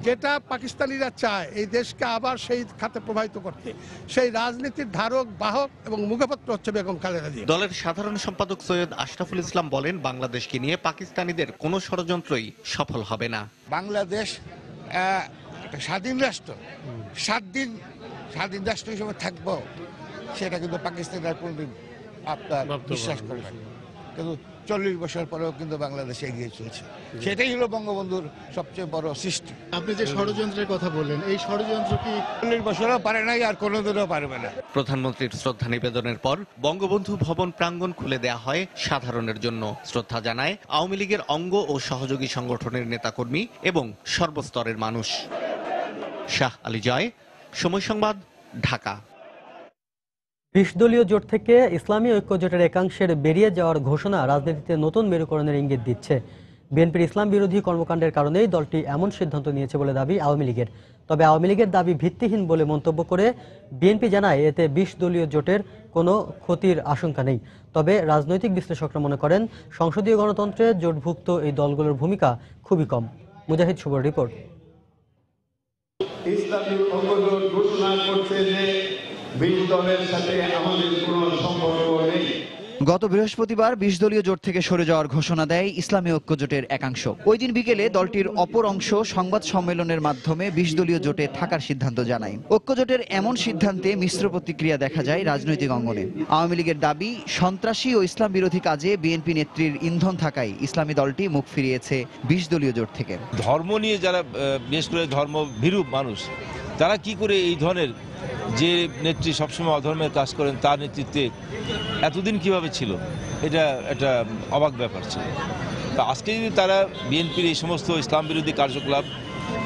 যেটা পাকিস্তানিরা চায় এই দেশকে আবার সেই খাতে প্রবাহিত করতে, সেই রাজনীতির ধারক বাহক এবং মুখপাত্র হচ্ছে বেগম খালেদা জিয়া। দলের সাধারণ সম্পাদক সৈয়দ আশরাফুল ইসলাম বলেন, বাংলাদেশকে নিয়ে পাকিস্তানিদের কোনো ষড়যন্ত্রই সফল হবে না। বাংলাদেশ একটা স্বাধীন রাষ্ট্র, 7 দিন স্বাধীন রাষ্ট্র হিসেবে থাকবো, সেটা কিন্তু পাকিস্তানের কোনদিন আপনার বিশ্বাস করে না। কিন্তু 40 বছর পরেও কিন্তু বাংলাদেশ এগিয়ে চলছে। সেটাই হলো বঙ্গবন্ধুর সবচেয়ে বড় সৃষ্টি। আপনি যে ষড়যন্ত্রের কথা বললেন, এই ষড়যন্ত্র কি 40 বছরও পারে নাই, আর কোনোদিনও পারবে না। প্রধানমন্ত্রীর শ্রদ্ধা নিবেদনের পর বঙ্গবন্ধু ভবন প্রাঙ্গণ খুলে দেয়া হয় সাধারণের জন্য। শ্রদ্ধা জানায় আওয়ামী লীগের অঙ্গ ও সহযোগী সংগঠনের নেতাকর্মী এবং সর্বস্তরের মানুষ। শাহ আলী জয়, সময় সংবাদ, ঢাকা। 20 দলীয় জোট থেকে ইসলামী ঐক্য জোটের একাংশের বেরিয়ে যাওয়ার ঘোষণা রাজনীতিতে নতুন মেরুকরণের ইঙ্গিত দিচ্ছে। বিএনপির ইসলাম বিরোধী কর্মকাণ্ডের কারণেই দলটি এমন সিদ্ধান্ত নিয়েছে বলে দাবি আওয়ামী লীগের। তবে আওয়ামী লীগের দাবি ভিত্তিহীন বলে মন্তব্য করে বিএনপি জানায় এতে 20 দলীয় জোটের কোনো ক্ষতির আশঙ্কা নেই। তবে রাজনৈতিক বিশ্লেষকরা মনে করেন সংসদীয় গণতন্ত্রে জোটভুক্ত এই দলগুলোর ভূমিকা খুবই কম। মুজাহিদ শুভর রিপোর্ট। ইসলামী ঐক্য জোট ঘোষণা করছে যে 20 দলের সাথে আমাদের কোনো সম্পর্ক নেই। গত বৃহস্পতিবার 20 দলীয় জোট থেকে সরে যাওয়ার ঘোষণা দেয় ইসলামী ঐক্য জোটের একাংশ। ওই দিন বিকেলে দলটির অপর অংশ সংবাদ সম্মেলনের মাধ্যমে 20 দলীয় জোটে থাকার সিদ্ধান্ত জানায়। ঐক্য জোটের এমন সিদ্ধান্তে মিশ্র প্রতিক্রিয়া দেখা যায় রাজনৈতিক অঙ্গনে। আওয়ামী লীগের দাবি, সন্ত্রাসী ও ইসলাম বিরোধী কাজে বিএনপি নেত্রীর ইন্ধন থাকায় ইসলামী দলটি মুখ ফিরিয়েছে 20 দলীয় জোট থেকে। ধর্ম নিয়ে যারা, বিশেষ করে ধর্ম ভীরু মানুষ, তারা কি করে এই ধরনের, যে নেত্রী সবসময় অধর্মের কাজ করেন তার নেতৃত্বে এতদিন কিভাবে ছিল, এটা একটা অবাক ব্যাপার ছিল। তা আজকে যদি তারা বিএনপির এই সমস্ত ইসলাম বিরোধী কার্যকলাপ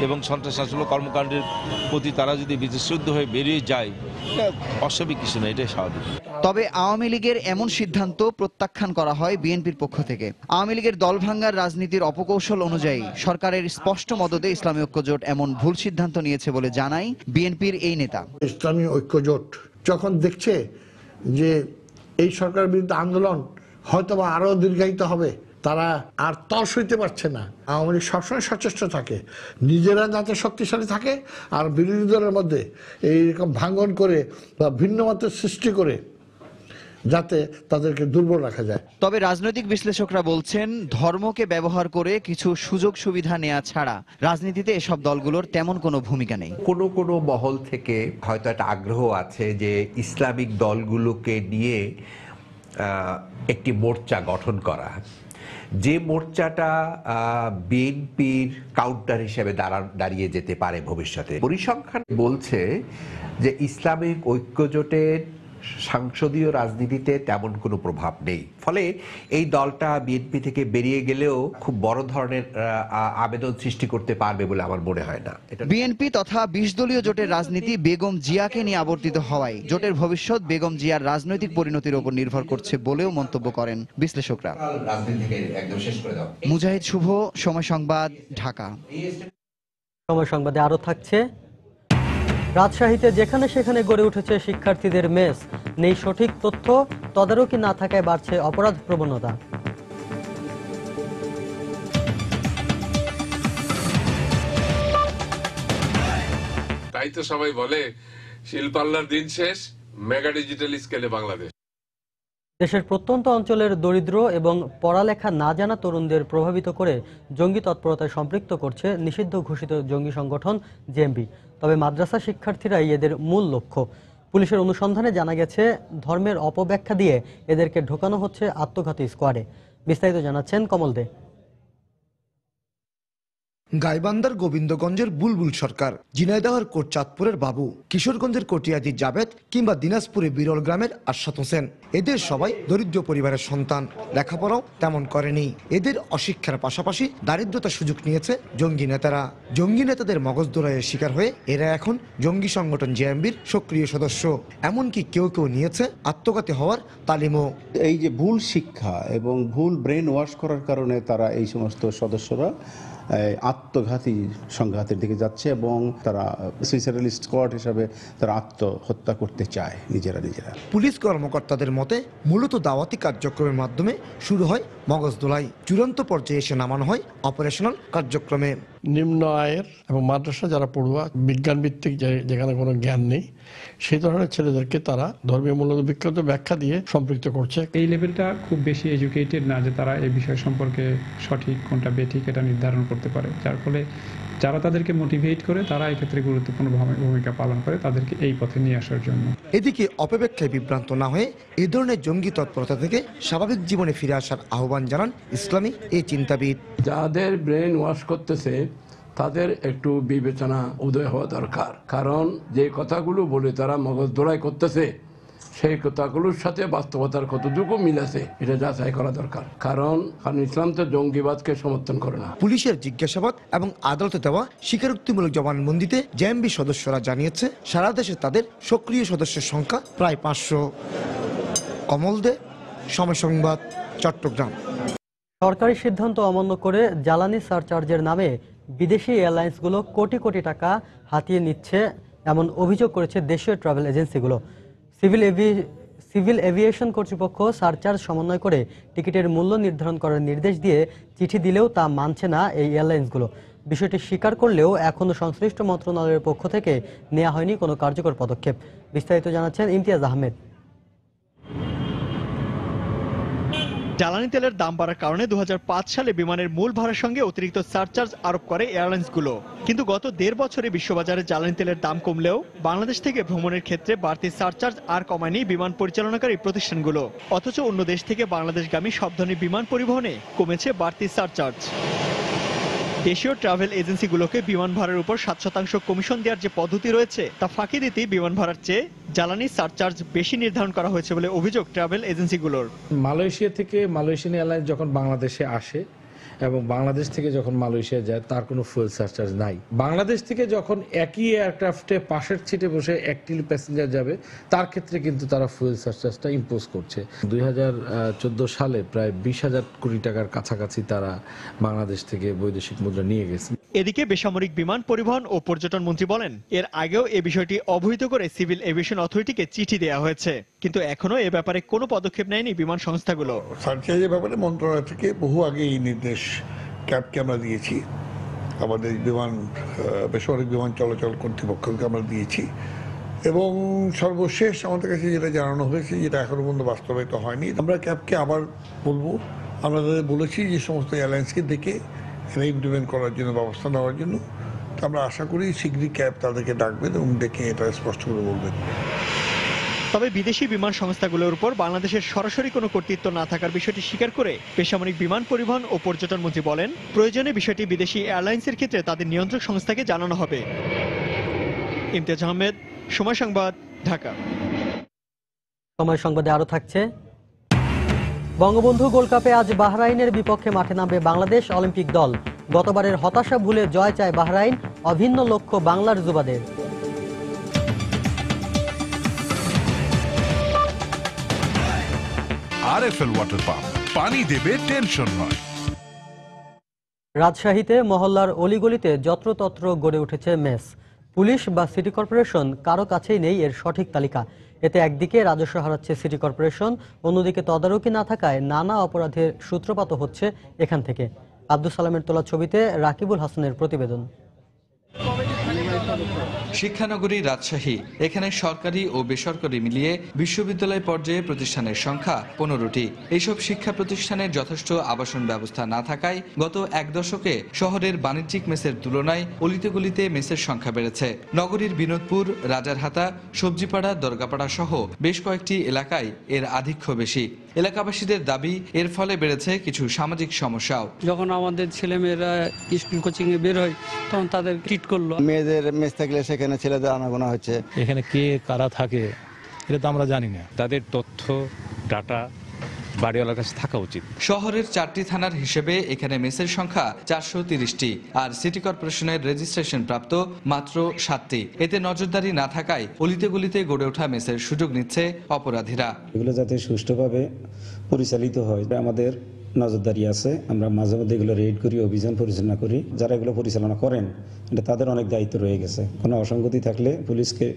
এবং সন্ত্রাসনাশক কর্মকাণ্ডের প্রতি তারা যদি বিতশ্রদ্ধ হয়ে বেরিয়ে যায়, এটা অস্বাভাবিক কিছু না, এটাই স্বাভাবিক। তবে আওয়ামী লীগের এমন সিদ্ধান্ত প্রত্যাখ্যান করা হয় বিএনপির পক্ষ থেকে। আওয়ামী লীগের দল ভাঙ্গার রাজনীতির অপকৌশল অনুযায়ী সরকারের স্পষ্ট মদদে ইসলামী ঐক্য জোট এমন ভুল সিদ্ধান্ত নিয়েছে বলে জানায় বিএনপির এই নেতা। ইসলামী ঐক্য জোট যখন দেখছে যে এই সরকারের বিরুদ্ধে আন্দোলন হয়তোবা আরো দীর্ঘায়িত হবে, তারা আর তর সইতে পারছে না। আওয়ামী লীগ সবসময় সচেষ্ট থাকে নিজেরা যাতে শক্তিশালী থাকে, আর বিরোধী দলের মধ্যে এইরকম ভাঙন করে বা ভিন্ন মতের সৃষ্টি করে যাতে তাদেরকে দুর্বল রাখা যায়। তবে রাজনৈতিক বিশ্লেষকরা বলছেন, ধর্মকে ব্যবহার করে কিছু সুযোগ সুবিধা নেওয়া ছাড়া রাজনীতিতে এসব দলগুলোর তেমন কোনো ভূমিকা নেই। কোনো কোনো মহল থেকে হয়তো একটা আগ্রহ আছে যে ইসলামিক দলগুলোকে নিয়ে একটি মোর্চা গঠন করা, যে মোর্চাটা বিএনপির কাউন্টার হিসেবে দাঁড়িয়ে যেতে পারে ভবিষ্যতে। পরিসংখ্যান বলছে যে ইসলামিক ঐক্য জোটের সংসদীয় রাজনীতিতে তেমন কোনো প্রভাব নেই। ফলে এই দলটা বিএনপি থেকে বেরিয়ে গেলেও খুব বড় ধরনের আবেদন সৃষ্টি করতে পারবে বলে আমার মনে হয় না। বিএনপি তথা 20 দলীয় জোটের রাজনীতি বেগম জিয়াকে নিয়ে আবর্তিত হওয়ায় জোটের ভবিষ্যৎ বেগম জিয়ার রাজনৈতিক পরিণতির উপর নির্ভর করছে বলেও মন্তব্য করেন বিশ্লেষকরা। মুজাহিদ শুভ, সময় সংবাদ, ঢাকা। সময় সংবাদে আরো থাকছে, রাজশাহীতে যেখানে সেখানে গড়ে উঠেছে শিক্ষার্থীদের মেস, নেই সঠিক তথ্য, তদারকি না থাকায় বাড়ছে অপরাধ প্রবণতা। তাই তো সবাই বলে শিল্পাল্লার দিন শেষ, মেগা ডিজিটাল স্কেলে বাংলাদেশ। দেশের প্রত্যন্ত অঞ্চলের দরিদ্র এবং পড়ালেখা না জানা তরুণদের প্রভাবিত করে জঙ্গি তৎপরতায় সম্পৃক্ত করছে নিষিদ্ধ ঘোষিত জঙ্গি সংগঠন জেএমবি। তবে মাদ্রাসা শিক্ষার্থীরাই এদের মূল লক্ষ্য। পুলিশের অনুসন্ধানে জানা গেছে, ধর্মের অপব্যাখ্যা দিয়ে এদেরকে ঢোকানো হচ্ছে আত্মঘাতী স্কোয়াডে। বিস্তারিত জানাচ্ছেন কমল দে। গাইবান্ধার গোবিন্দগঞ্জের বুলবুল সরকার, ঝিনাইদহের কোটচাঁদপুরের বাবু, কিশোরগঞ্জের কটিয়াদি জাবেদ কিংবা দিনাজপুরে বিরল গ্রামের আশাত হোসেন, এদের সবাই দরিদ্র পরিবারের সন্তান। লেখাপড়াও তেমন করেনি। এদের অশিক্ষার পাশাপাশি দারিদ্রতার সুযোগ নিয়েছে জঙ্গি নেতারা। জঙ্গি নেতাদের মগজদোলাইয়ের শিকার হয়ে এরা এখন জঙ্গি সংগঠন জেএমবির সক্রিয় সদস্য। এমনকি কেউ কেউ নিয়েছে আত্মঘাতী হওয়ার তালিমও। এই যে ভুল শিক্ষা এবং ভুল ব্রেন ওয়াশ করার কারণে তারা এই সমস্ত সদস্যরা আত্মঘাতী সংঘাতের দিকে যাচ্ছে এবং তারা সুইসাইডাল স্কোয়াড হিসাবে তারা আত্মহত্যা করতে চায় নিজেরা। পুলিশ কর্মকর্তাদের মতে মূলত দাওয়াতি কার্যক্রমের মাধ্যমে শুরু হয় মগজদোলাই, চূড়ান্ত পর্যায়ে এসে নামানো হয় অপারেশনাল কার্যক্রমে। নিম্ন আয়ের এবং মাদ্রাসা যারা পড়ুয়া, বিজ্ঞান ভিত্তিক যেখানে কোনো জ্ঞান নেই, সেই ধরনের ছেলেদেরকে তারা ধর্মীয় মূল্যবোধ বিখ্যাত ব্যাখ্যা দিয়ে সম্পৃক্ত করছে। এই লেভেলটা খুব বেশি এডুকেটেড না যে তারা এই বিষয় সম্পর্কে সঠিক কোনটা বেঠিক এটা নির্ধারণ করতে পারে, যার ফলে যারা তাদেরকে মোটিভেট করে তারা এক্ষেত্রে গুরুত্বপূর্ণ ভূমিকা পালন করে তাদেরকে এই পথে নিয়ে আসার জন্য। এদিকে অপব্যাখ্যায় বিভ্রান্ত না হয়ে এই ধরনের জঙ্গি তৎপরতা থেকে স্বাভাবিক জীবনে ফিরে আসার আহ্বান জানান ইসলামী এই চিন্তাবিদ। যাদের ব্রেন ওয়াশ করতেছে তাদের একটু বিবেচনা উদয় হওয়া দরকার, কারণ যে কথাগুলো বলে তারা মগজ দোড়াই করতেছে সেই কথাগুলোর সাথে বাস্তবতার কতটুকু মিল আছে এটা যাচাই করা দরকার, কারণ ইসলাম তো জঙ্গিবাদকে সমর্থন করে না। পুলিশের জিজ্ঞাসাবাদ এবং আদালতে দেওয়া স্বীকারোক্তিমূলক জবানবন্দিতে জেএমবি সদস্যরা জানিয়েছে সারা দেশে তাদের সক্রিয় সদস্যের সংখ্যা প্রায় 500। কমল দে, সময় সংবাদ, চট্টগ্রাম। সরকারি সিদ্ধান্ত অমান্য করে জ্বালানি সারচার্জের নামে বিদেশি এয়ারলাইন্সগুলো কোটি কোটি টাকা হাতিয়ে নিচ্ছে এমন অভিযোগ করেছে দেশীয় ট্রাভেল এজেন্সিগুলো। সিভিল এভিয়েশন কর্তৃপক্ষ সারচার্জ সমন্বয় করে টিকিটের মূল্য নির্ধারণ করার নির্দেশ দিয়ে চিঠি দিলেও তা মানছে না এই এয়ারলাইন্সগুলো। বিষয়টি স্বীকার করলেও এখনও সংশ্লিষ্ট মন্ত্রণালয়ের পক্ষ থেকে নেওয়া হয়নি কোনো কার্যকর পদক্ষেপ। বিস্তারিত জানাচ্ছেন ইমতিয়াজ আহমেদ। জ্বালানি তেলের দাম বাড়ার কারণে 2005 সালে বিমানের মূল ভাড়ার সঙ্গে অতিরিক্ত সারচার্জ আরোপ করে এয়ারলাইন্সগুলো। কিন্তু গত 1.5 বছরে বিশ্ববাজারে জ্বালানি তেলের দাম কমলেও বাংলাদেশ থেকে ভ্রমণের ক্ষেত্রে বাড়তি সারচার্জ আর কমায়নি বিমান পরিচালনাকারী প্রতিষ্ঠানগুলো। অথচ অন্য দেশ থেকে বাংলাদেশগামী সব ধরনের বিমান পরিবহনে কমেছে বাড়তি সারচার্জ। দেশীয় ট্রাভেল এজেন্সিগুলোকে বিমান ভাড়ার উপর 7% কমিশন দেওয়ার যে পদ্ধতি রয়েছে তা ফাঁকি দিতেই বিমান ভাড়ার চেয়ে জ্বালানি সারচার্জ বেশি নির্ধারণ করা হয়েছে বলে অভিযোগ ট্রাভেল এজেন্সিগুলোর। মালয়েশিয়া থেকে মালয়েশিয়ান এয়ারলাইন্স যখন বাংলাদেশে আসে এবং বাংলাদেশ থেকে যখন মালয়েশিয়া যায় তার কোনো ফুয়েল সারচার্জ নাই। বাংলাদেশ থেকে যখন একই এয়ারক্রাফটে পাশের সিটে বসে একটি প্যাসেঞ্জার যাবে তার ক্ষেত্রে কিন্তু তারা ফুয়েল সারচার্জটা ইম্পোজ করছে। 2014 সালে প্রায় 20,000 কোটি টাকার কাছাকাছি তারা বাংলাদেশ থেকে বৈদেশিক মুদ্রা নিয়ে গেছে। এদিকে বেসামরিক বিমান পরিবহন ও পর্যটন মন্ত্রী বলেন, এর আগেও এ বিষয়টি অবহিত করে সিভিল এভিয়েশন অথরিটিকে চিঠি দেওয়া হয়েছে, কিন্তু এখনো এ ব্যাপারে কোনো পদক্ষেপ নেয়নি বিমান সংস্থাগুলো। সারচার্জের ব্যাপারে মন্ত্রণালয় থেকে বহু আগে এই নির্দেশ ক্যাবকে আমরা দিয়েছি, আমাদের বেসামরিক বিমান চলাচল কর্তৃপক্ষকে আমরা দিয়েছি, এবং সর্বশেষ আমাদের কাছে যেটা জানানো হয়েছে যেটা এখনো পর্যন্ত বাস্তবায়িত হয়নি। আমরা ক্যাবকে আবার বলবো, আমরা তাদের বলেছি যে সমস্ত এয়ারলাইন্সকে দেখে এটা ইমপ্লিমেন্ট করার জন্য ব্যবস্থা নেওয়ার জন্য। তো আমরা আশা করি শীঘ্রই ক্যাব তাদেরকে ডাকবেন এবং ডেকে এটা স্পষ্ট করে বলবেন। তবে বিদেশি বিমান সংস্থাগুলোর উপর বাংলাদেশের সরাসরি কোনো কর্তৃত্ব না থাকার বিষয়টি স্বীকার করে বেসামরিক বিমান পরিবহন ও পর্যটন মন্ত্রী বলেন, প্রয়োজনে বিষয়টি বিদেশি এয়ারলাইন্সের ক্ষেত্রে তাদের নিয়ন্ত্রক সংস্থাকে জানানো হবে। ইমতিয়াজ আহমেদ, সময় সংবাদ, ঢাকা। সময় সংবাদে আরো থাকছে, বঙ্গবন্ধু গোল্ড কাপে আজ বাহরাইনের বিপক্ষে মাঠে নামবে বাংলাদেশ অলিম্পিক দল। গতবারের হতাশা ভুলে জয় চায় বাহরাইন, অভিন্ন লক্ষ্য বাংলার যুবাদের। আরএফএল ওয়াটার পাম্প, পানি দেবে টেনশন নয়। রাজশাহীতে মহল্লার অলিগলিতে যত্রতত্র গড়ে উঠেছে মেস। পুলিশ বা সিটি কর্পোরেশন কারো কাছেই নেই এর সঠিক তালিকা। এতে একদিকে রাজস্ব হারাচ্ছে সিটি কর্পোরেশন, অন্যদিকে তদারকি না থাকায় নানা অপরাধের সূত্রপাত হচ্ছে এখান থেকে। আব্দুল সালামের তোলা ছবিতে রাকিবুল হাসানের প্রতিবেদন। শিক্ষানগরী রাজশাহী, এখানে সরকারি ও বেসরকারি মিলিয়ে বিশ্ববিদ্যালয় পর্যায়ে প্রতিষ্ঠানের সংখ্যা 15টি। এইসব শিক্ষা প্রতিষ্ঠানের যথেষ্ট আবাসন ব্যবস্থা না থাকায় গত 1 দশকে শহরের বাণিজ্যিক মেসের তুলনায় অলিতে গলিতে মেসের সংখ্যা বেড়েছে। নগরীর বিনোদপুর, রাজারহাতা, সবজিপাড়া, দরগাপাড়া সহ বেশ কয়েকটি এলাকায় এর আধিক্য বেশি। এলাকাবাসীদের দাবি, এর ফলে বেড়েছে কিছু সামাজিক সমস্যাও। যখন আমাদের ছেলেমেয়েরা স্কুল কোচিং এ বের হয় তখন তাদের ট্রিট করলো, মেয়েদের মেস থাকলে সেখানে ছেলেদের আনাগোনা হচ্ছে। এখানে কে কারা থাকে এটা তো আমরা জানি না, তাদের তথ্য ডাটা বাড়িওয়ালার কাছে থাকা উচিত। শহরের 4টি থানার হিসেবে এখানে মেসের সংখ্যা 430টি, আর সিটি কর্পোরেশনের রেজিস্ট্রেশন প্রাপ্ত মাত্র 7টি। এতে নজরদারি না থাকায় অলিতে গলিতে গড়ে ওঠা মেসের সুযোগ নিচ্ছে অপরাধীরা। এগুলো যাতে সুষ্ঠুভাবে পরিচালিত হয় আমাদের নজরদারি আছে। আমরা মাঝে মধ্যে এগুলো রেড করি, অভিযান পরিচালনা করি। যারা এগুলো পরিচালনা করেন এটা তাদের অনেক দায়িত্ব রয়ে গেছে। কোনো অসঙ্গতি থাকলে পুলিশকে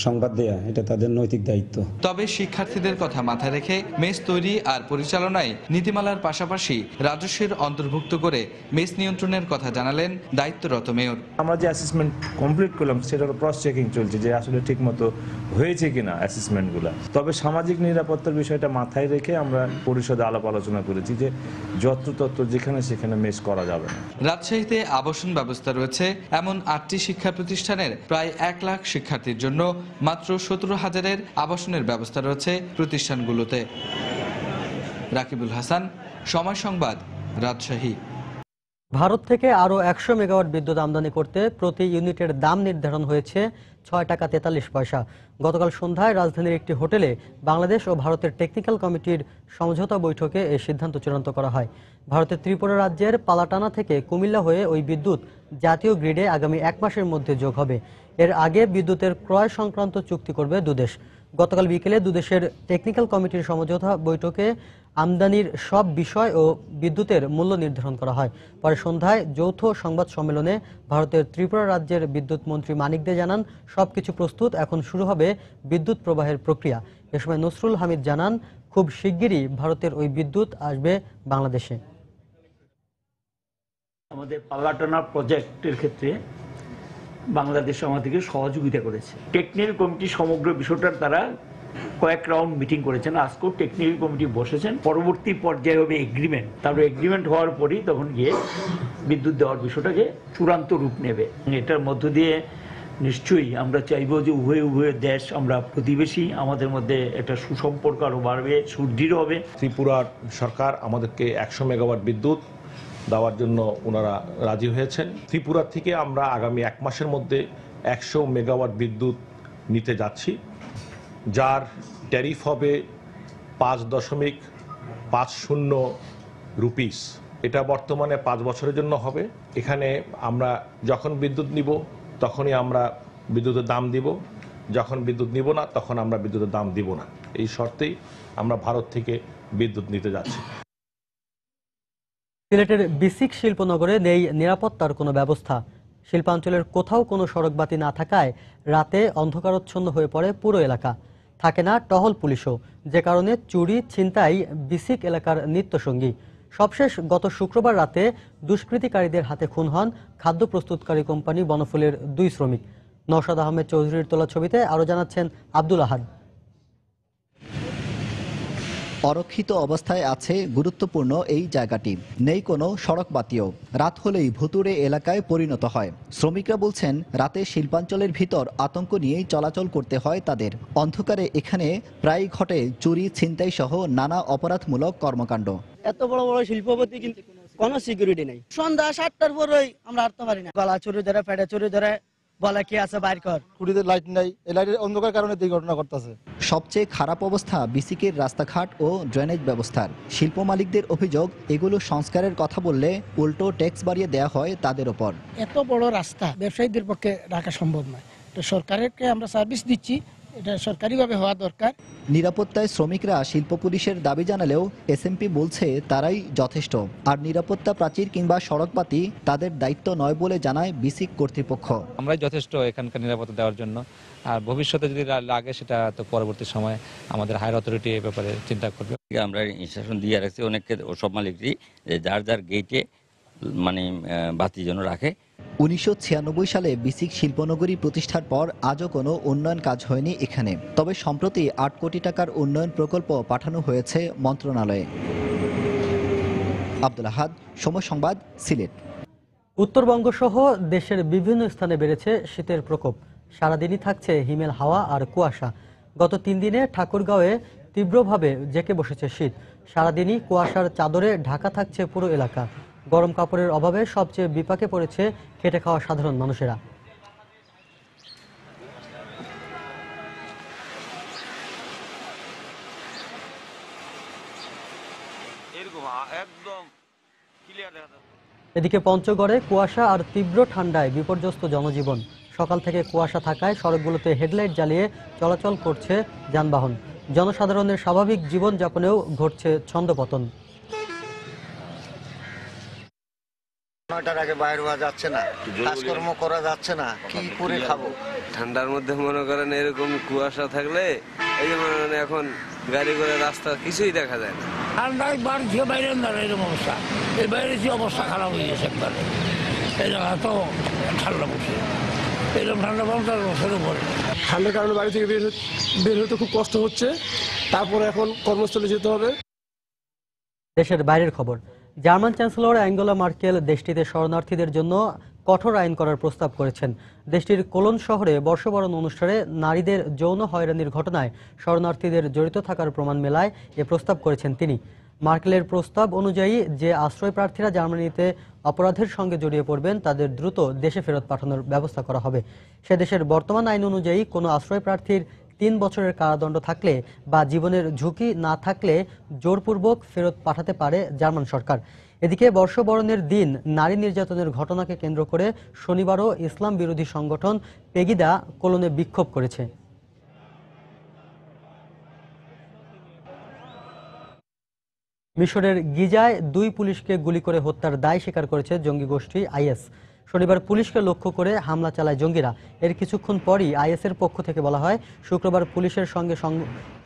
সংবাদ দেয়া এটা তাদের নৈতিক দায়িত্ব। তবে শিক্ষার্থীদের কথা মাথায় রেখে মেস তৈরি আর পরিচালনায় নীতিমালার পাশাপাশি রাজস্বের অন্তর্ভুক্ত করে মেস নিয়ন্ত্রণের কথা জানালেন দায়িত্বরত মেয়র। আমরা যে অ্যাসেসমেন্ট কমপ্লিট করলাম সেটার ক্রস চেকিং চলছে যে আসলে ঠিকমতো হয়েছে কিনা অ্যাসেসমেন্টগুলো। তবে সামাজিক নিরাপত্তার বিষয়টা মাথায় রেখে আমরা পরিষদে আলাপ আলোচনা করেছি যে যত্রতত্র যেখানে সেখানে মেস করা যাবে না। রাজশাহীতে আবাসন ব্যবস্থা রয়েছে এমন 8টি শিক্ষা প্রতিষ্ঠানের প্রায় 1 লাখ শিক্ষার্থীর জন্য মাত্র 17,000-এর আবাসনের ব্যবস্থা রয়েছে প্রতিষ্ঠানগুলোতে। রাকিবুল হাসান, সময় সংবাদ, রাজশাহী। ভারত থেকে আরও 100 মেগাওয়াট বিদ্যুৎ আমদানি করতে প্রতি ইউনিটের দাম নির্ধারণ হয়েছে 6 টাকা 43 পয়সা। গতকাল সন্ধ্যায় রাজধানীর একটি হোটেলে বাংলাদেশ ও ভারতের টেকনিক্যাল কমিটির সমঝোতা বৈঠকে এই সিদ্ধান্ত চূড়ান্ত করা হয়। ভারতের ত্রিপুরা রাজ্যের পালাটানা থেকে কুমিল্লা হয়ে ওই বিদ্যুৎ জাতীয় গ্রিডে আগামী 1 মাসের মধ্যে যোগ হবে। এর আগে বিদ্যুতের ক্রয় সংক্রান্ত চুক্তি করবে দুদেশ। গতকাল বিকেলে দুদেশের টেকনিক্যাল কমিটির সমঝোতা বৈঠকে আমদানির সব বিষয় ও বিদ্যুতের মূল্য নির্ধারণ করা হয়। পরে সন্ধ্যায় যৌথ সংবাদ সম্মেলনে ভারতের ত্রিপুরা রাজ্যের বিদ্যুৎ মন্ত্রী মানিক দে জানান, সবকিছু প্রস্তুত, এখন শুরু হবে বিদ্যুৎ প্রবাহের প্রক্রিয়া। এ সময় নসরুল হামিদ জানান, খুব শিগগিরই ভারতের ওই বিদ্যুৎ আসবে বাংলাদেশে। আমাদের পাল্লাটানা প্রজেক্টের ক্ষেত্রে বাংলাদেশ আমাদেরকে সহযোগিতা করেছে। টেকনিক্যাল কমিটি সমগ্র বিষয়টার দ্বারা কয়েক রাউন্ড মিটিং করেছেন। আজকেও টেকনিক্যাল কমিটি বসেছেন। পরবর্তী পর্যায়ে হবে এগ্রিমেন্ট। তারপর এগ্রিমেন্ট হওয়ার পরেই তখন গিয়ে বিদ্যুৎ দেওয়ার বিষয়টাকে চূড়ান্ত রূপ নেবে। এটার মধ্য দিয়ে নিশ্চয়ই আমরা চাইব যে উভয় দেশ, আমরা প্রতিবেশী, আমাদের মধ্যে একটা সুসম্পর্ক আরও বাড়বে, সুদৃঢ় হবে। ত্রিপুরার সরকার আমাদেরকে 100 মেগাওয়াট বিদ্যুৎ দেওয়ার জন্য ওনারা রাজি হয়েছেন। ত্রিপুরা থেকে আমরা আগামী 1 মাসের মধ্যে 100 মেগাওয়াট বিদ্যুৎ নিতে যাচ্ছি, যার ট্যারিফ হবে 5.50 রুপিস। এটা বর্তমানে 5 বছরের জন্য হবে। এখানে আমরা যখন বিদ্যুৎ নিব তখনই আমরা বিদ্যুতের দাম দিব, যখন বিদ্যুৎ নিব না তখন আমরা বিদ্যুতের দাম দিব না। এই শর্তেই আমরা ভারত থেকে বিদ্যুৎ নিতে যাচ্ছি। সিলেটের বিসিক শিল্পনগরে নেই নিরাপত্তার কোনো ব্যবস্থা। শিল্পাঞ্চলের কোথাও কোনো সড়কবাতি না থাকায় রাতে অন্ধকারচ্ছন্ন হয়ে পড়ে পুরো এলাকা। থাকে না টহল পুলিশও, যে কারণে চুরি ছিনতাই বিসিক এলাকার নিত্যসঙ্গী। সবশেষ গত শুক্রবার রাতে দুষ্কৃতিকারীদের হাতে খুন হন খাদ্য প্রস্তুতকারী কোম্পানি বনফুলের 2 শ্রমিক। নওশাদ আহমেদ চৌধুরীর তোলা ছবিতে আরও জানাচ্ছেন আব্দুল আহাদ। অরক্ষিত অবস্থায় আছে গুরুত্বপূর্ণ এই জায়গাটি, নেই কোনো সড়ক বাতিও। রাত হলেই ভুতুড়ে এলাকায় পরিণত হয়। শ্রমিকরা বলছেন, রাতে শিল্পাঞ্চলের ভিতর আতঙ্ক নিয়েই চলাচল করতে হয় তাদের। অন্ধকারে এখানে প্রায় ঘটে চুরি, ছিনতাই সহ নানা অপরাধমূলক কর্মকাণ্ড। এত বড় বড় শিল্পপতি কিন্তু কোনো সিকিউরিটি নেই। সন্ধ্যা 7টার পরেই আমরা হাঁটতে পারি না। গলা চুরি ধরে, পেটে চুরি ধরে, বলে কি আছে বাইর কর। খুঁটিতে লাইট নাই, এই লাইটের অন্ধকার কারণে এই ঘটনা ঘটতেছে। সবচেয়ে খারাপ অবস্থা বিসিকের রাস্তাঘাট ও ড্রেনেজ ব্যবস্থার। শিল্প মালিকদের অভিযোগ, এগুলো সংস্কারের কথা বললে উল্টো ট্যাক্স বাড়িয়ে দেওয়া হয় তাদের ওপর। এত বড় রাস্তা ব্যবসায়ীদের পক্ষে রাখা সম্ভব নয়। তো সরকারকে আমরা সার্ভিস দিচ্ছি, এটা সরকারিভাবে হওয়া দরকার। নিরাপত্তায় শ্রমিকরা শিল্প পুলিশের দাবি জানালেও এসএমপি বলছে তারাই যথেষ্ট। আর নিরাপত্তা প্রাচীর কিংবা সড়কবাতি তাদের দায়িত্ব নয় বলে জানায় বিসিক কর্তৃপক্ষ। আমরাই যথেষ্ট এখানকার নিরাপত্তা দেওয়ার জন্য। আর ভবিষ্যতে যদি লাগে সেটা তো পরবর্তী সময় আমাদের হায়ার অথরিটি এই ব্যাপারে চিন্তা করবে। আমরা ইনস্ট্রাকশন দিয়ে রাখছি অনেককে, সব মালিকই, যে যার যার গেটে মানে বাতি যেন রাখে। 1996 সালে বিসিক শিল্পনগরী প্রতিষ্ঠার পর আজও কোনো উন্নয়ন কাজ হয়নি এখানে। তবে সম্প্রতি 8 কোটি টাকার উন্নয়ন প্রকল্প পাঠানো হয়েছে মন্ত্রণালয়ে। আব্দুল আহাদ, সময় সংবাদ, সিলেট। উত্তরবঙ্গ সহ দেশের বিভিন্ন স্থানে বেড়েছে শীতের প্রকোপ। সারাদিনই থাকছে হিমেল হাওয়া আর কুয়াশা। গত 3 দিনে ঠাকুরগাঁওয়ে তীব্রভাবে জেঁকে বসেছে শীত। সারাদিনই কুয়াশার চাদরে ঢাকা থাকছে পুরো এলাকা। গরম কাপড়ের অভাবে সবচেয়ে বিপাকে পড়েছে খেটে খাওয়া সাধারণ মানুষেরা। এদিকে পঞ্চগড়ে কুয়াশা আর তীব্র ঠান্ডায় বিপর্যস্ত জনজীবন। সকাল থেকে কুয়াশা থাকায় সড়কগুলোতে হেডলাইট জ্বালিয়ে চলাচল করছে যানবাহন। জনসাধারণের স্বাভাবিক জীবনযাপনেও ঘটছে ছন্দপতন। 9টার আগে বাইরে হওয়া যাচ্ছে না, কাজকর্ম করা যাচ্ছে না, কি করে খাবো? ঠান্ডার মধ্যে মনে করেন এরকম কুয়াশা থাকলে এই যে মানে এখন গাড়ি করে রাস্তা কিছুই দেখা যায় না। ঠান্ডায় বাড়ছে বাইরে না, এরকম অবস্থা, এই বাইরে যে অবস্থা খারাপ হয়ে গেছে একবারে। এই জায়গা তো ঠান্ডা পড়ছে, এরকম ঠান্ডা 50 বছরের উপরে। ঠান্ডার কারণে বাড়ি থেকে বের হতে খুব কষ্ট হচ্ছে। তারপরে এখন কর্মস্থলে যেতে হবে। দেশের বাইরের খবর, জার্মান চ্যান্সেলর অ্যাঙ্গেলা মার্কেল দেশটিতে শরণার্থীদের জন্য কঠোর আইন করার প্রস্তাব করেছেন। দেশটির কোলন শহরে বর্ষবরণ অনুষ্ঠানে নারীদের যৌন হয়রানির ঘটনায় শরণার্থীদের জড়িত থাকার প্রমাণ মেলায় এ প্রস্তাব করেছেন তিনি। মার্কেলের প্রস্তাব অনুযায়ী যে আশ্রয় প্রার্থীরা জার্মানিতে অপরাধের সঙ্গে জড়িয়ে পড়বেন তাদের দ্রুত দেশে ফেরত পাঠানোর ব্যবস্থা করা হবে। সে দেশের বর্তমান আইন অনুযায়ী কোনো আশ্রয় প্রার্থীর 3 বছরের কারাদণ্ড থাকলে বা জীবনের ঝুঁকি না থাকলে জোরপূর্বক ফেরত পাঠাতে পারে জার্মান সরকার। এদিকে বর্ষবরণের দিন নারী নির্যাতনের ঘটনাকে কেন্দ্র করে শনিবারও ইসলাম বিরোধী সংগঠন পেগিদা কোলনে বিক্ষোভ করেছে। মিশরের গিজায় 2 পুলিশকে গুলি করে হত্যার দায় স্বীকার করেছে জঙ্গি গোষ্ঠী আইএস। শনিবার পুলিশকে লক্ষ্য করে হামলা চালায় জঙ্গিরা। এর কিছুক্ষণ পরই আইএসের পক্ষ থেকে বলা হয় শুক্রবার পুলিশের সঙ্গে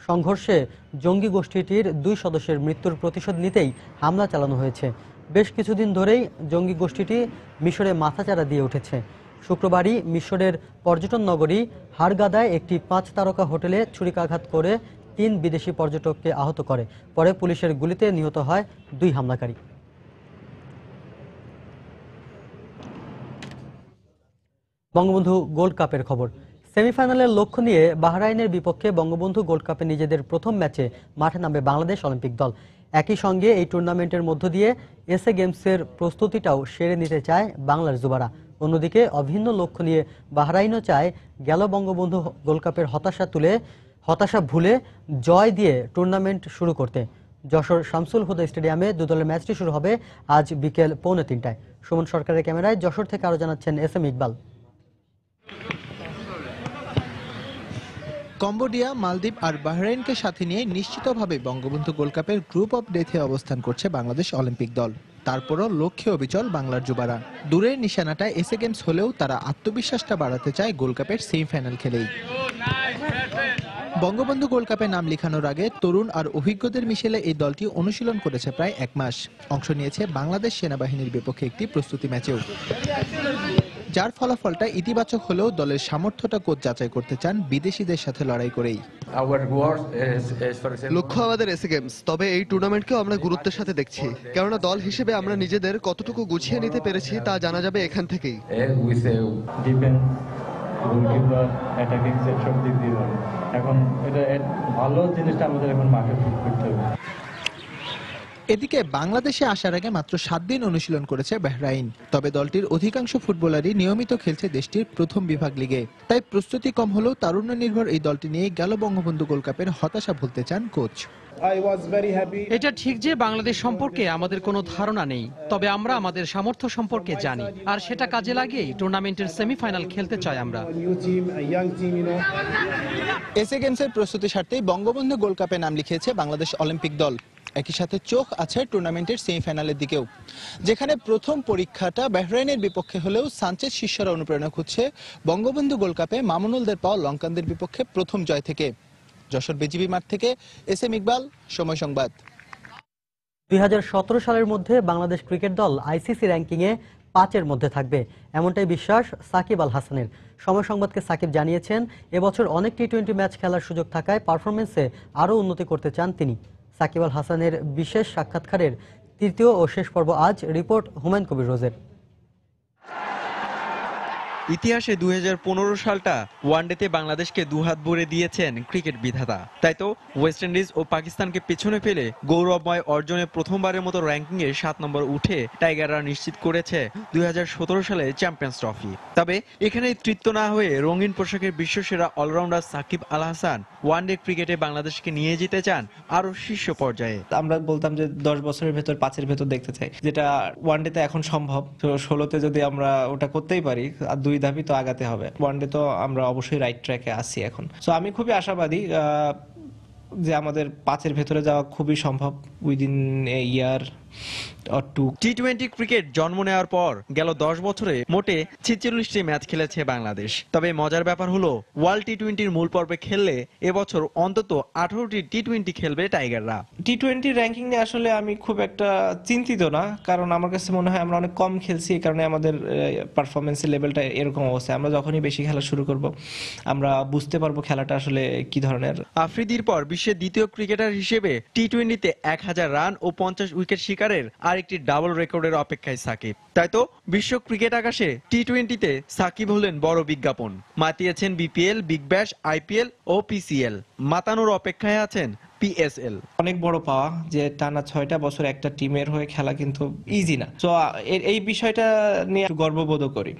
সংঘর্ষে জঙ্গি গোষ্ঠীটির 2 সদস্যের মৃত্যুর প্রতিশোধ নিতেই হামলা চালানো হয়েছে। বেশ কিছুদিন ধরেই জঙ্গি গোষ্ঠীটি মিশরে মাথাচাড়া দিয়ে উঠেছে। শুক্রবারই মিশরের পর্যটন নগরী হারগাদায় একটি 5 তারকা হোটেলে ছুরিকাঘাত করে 3 বিদেশি পর্যটককে আহত করে। পরে পুলিশের গুলিতে নিহত হয় 2 হামলাকারী। বঙ্গবন্ধু গোল্ড কাপের খবর, সেমিফাইনালের লক্ষ্য নিয়ে বাহরাইনের বিপক্ষে বঙ্গবন্ধু গোল্ড কাপে নিজেদের প্রথম ম্যাচে মাঠে নামবে বাংলাদেশ অলিম্পিক দল। একই সঙ্গে এই টুর্নামেন্টের মধ্য দিয়ে এসএ গেমসের প্রস্তুতিটাও সেরে নিতে চায় বাংলার যুবারা। অন্যদিকে অভিন্ন লক্ষ্য নিয়ে বাহরাইনও চায় গেল বঙ্গবন্ধু গোল্ড কাপের হতাশা ভুলে জয় দিয়ে টুর্নামেন্ট শুরু করতে। যশোর শামসুল হুদা স্টেডিয়ামে 2 দলের ম্যাচটি শুরু হবে আজ বিকেল 2:45টায়। সুমন সরকারের ক্যামেরায় যশোর থেকে আরো জানাচ্ছেন এসএম ইকবাল। কম্বোডিয়া, মালদ্বীপ আর বাহরাইনকে সাথে নিয়ে নিশ্চিতভাবে বঙ্গবন্ধু গোল্ড কাপের গ্রুপ অফ ডেথে অবস্থান করছে বাংলাদেশ অলিম্পিক দল। তারপরও লক্ষ্যে অবিচল বাংলার যুবারা। দূরের নিশানাটা এসএ গেমস হলেও তারা আত্মবিশ্বাসটা বাড়াতে চায় গোল্ড কাপের সেমিফাইনাল খেলেই। বঙ্গবন্ধু গোল্ড কাপে নাম লেখানোর আগে তরুণ আর অভিজ্ঞদের মিশেলে এই দলটি অনুশীলন করেছে প্রায় 1 মাস। অংশ নিয়েছে বাংলাদেশ সেনাবাহিনীর বিপক্ষে একটি প্রস্তুতি ম্যাচেও, যার ফলাফলটা ইতিবাচক হলেও দলের সামর্থ্যটা কোচ যাচাই করতে চান বিদেশিদের সাথে লড়াই করেই। লক্ষ্য আমাদের এসএ গেমস, তবে এই টুর্নামেন্টকেও আমরা গুরুত্বের সাথে দেখছি, কেননা দল হিসেবে আমরা নিজেদের কতটুকু গুছিয়ে নিতে পেরেছি তা জানা যাবে এখান থেকেই। এখন এটা ভালো জিনিসটা আমাদের এখন মাঠে করতে হবে। এদিকে বাংলাদেশে আসার আগে মাত্র 7 দিন অনুশীলন করেছে বাহরাইন। তবে দলটির অধিকাংশ ফুটবলারই নিয়মিত খেলছে দেশটির প্রথম বিভাগ লিগে। তাই প্রস্তুতি কম হলেও তারুণ্য নির্ভর এই দলটি নিয়ে গেল বঙ্গবন্ধু গোল্ড কাপের হতাশা ভুলতে চান কোচ। এটা ঠিক যে বাংলাদেশ সম্পর্কে আমাদের কোনো ধারণা নেই, তবে আমরা আমাদের সামর্থ্য সম্পর্কে জানি আর সেটা কাজে লাগিয়েই টুর্নামেন্টের সেমিফাইনাল খেলতে চাই আমরা। এসএ গেমসের প্রস্তুতি স্বার্থেই বঙ্গবন্ধু গোল্ড কাপে নাম লিখিয়েছে বাংলাদেশ অলিম্পিক দল। একই সাথে চোখ আছে টুর্নামেন্টের সেমিফাইনালের দিকেও, যেখানে প্রথম পরীক্ষাটা বাহরাইনের বিপক্ষে হলেও সানচেজ শিষ্যরা অনুপ্রেরণা খুঁজছে বঙ্গবন্ধু গোল্ড কাপে মামুনুলদের পাওয়া লঙ্কানদের বিপক্ষে প্রথম জয় থেকে। যশোর বিজিবি মাঠ থেকে এসএম ইকবাল, সময় সংবাদ। 2017 সালের মধ্যে বাংলাদেশ ক্রিকেট দল আইসিসি র্যাঙ্কিংয়ে 5-এর মধ্যে থাকবে, এমনটাই বিশ্বাস সাকিব আল হাসানের। সময় সংবাদকে সাকিব জানিয়েছেন এবছর অনেক টি20 ম্যাচ খেলার সুযোগ থাকায় পারফরমেন্সে আরও উন্নতি করতে চান তিনি। সাকিব আল হাসানের বিশেষ সাক্ষাৎকারের 3য় ও শেষ পর্ব আজ। রিপোর্ট হুমায়ুন কবির রোজের। ইতিহাসে 2015 সালটা ওয়ানডেতে বাংলাদেশকে দুহাত ভরে দিয়েছেন ক্রিকেট বিধাতা। তাই তো ওয়েস্ট ইন্ডিজ ও পাকিস্তানকে পেছনে ফেলে গৌরবময় অর্জনে প্রথমবারের মতো র্যাঙ্কিংয়ে 7 নম্বর উঠে টাইগাররা নিশ্চিত করেছে 2017 সালে চ্যাম্পিয়ন্স ট্রফি। তবে এখানে তৃপ্ত না হয়ে রঙিন পোশাকের বিশ্বসেরা অলরাউন্ডার সাকিব আল হাসান ওয়ানডে ক্রিকেটে বাংলাদেশকে নিয়ে যেতে চান আরো শীর্ষ পর্যায়ে। আমরা বলতাম যে 10 বছরের ভেতর 5-এর ভেতর দেখতে চাই, যেটা ওয়ানডেতে এখন সম্ভব। তো 16তে যদি আমরা ওটা করতেই পারি, আর 2 ধাপই তো আগাতে হবে। ওয়ানডে তো আমরা অবশ্যই রাইট ট্র্যাকে আছি এখন। সো আমি খুবই আশাবাদী যে আমাদের 5-এর ভেতরে যাওয়া খুবই সম্ভব উইদিন এ ইয়ার। টি-20 ক্রিকেট জন্ম নেওয়ার পর গেল 10 বছরে মোটে 46টি ম্যাচ খেলেছে বাংলাদেশ। তবে মজার ব্যাপার হলো ওয়ার্ল্ড টি-20 মূল পর্বে খেললে এবছর অন্তত 18টি টি-20 খেলবে টাইগাররা। টি-20 র্যাঙ্কিং নিয়ে আসলে আমি খুব একটা চিন্তিত না, কারণ আমার কাছে মনে হয় আমরা অনেক কম খেলছি, এই কারণে আমাদের পারফরমেন্সের লেভেলটা এরকম অবস্থা। আমরা যখনই বেশি খেলা শুরু করব আমরা বুঝতে পারবো খেলাটা আসলে কি ধরনের। আফ্রিদির পর বিশ্বের দ্বিতীয় ক্রিকেটার হিসেবে টি-20তে 1000 রান ও 50 উইকেট শিকারের আরেকটি ডাবল রেকর্ডের অপেক্ষায় সাকিব। তাই তো বিশ্ব ক্রিকেট আকাশে টি-20তে সাকিব হলেন বড় বিজ্ঞাপন। মাতিয়েছেন বিপিএল, বিগ ব্যাশ, আইপিএল ও পিসিএল। মাতানোর অপেক্ষায় আছেন পিএসএল। অনেক বড় পাওয়া যে টানা 6টা বছর একটা টিমের হয়ে খেলা কিন্তু ইজি না। তো এই বিষয়টা নিয়ে গর্ববোধ করি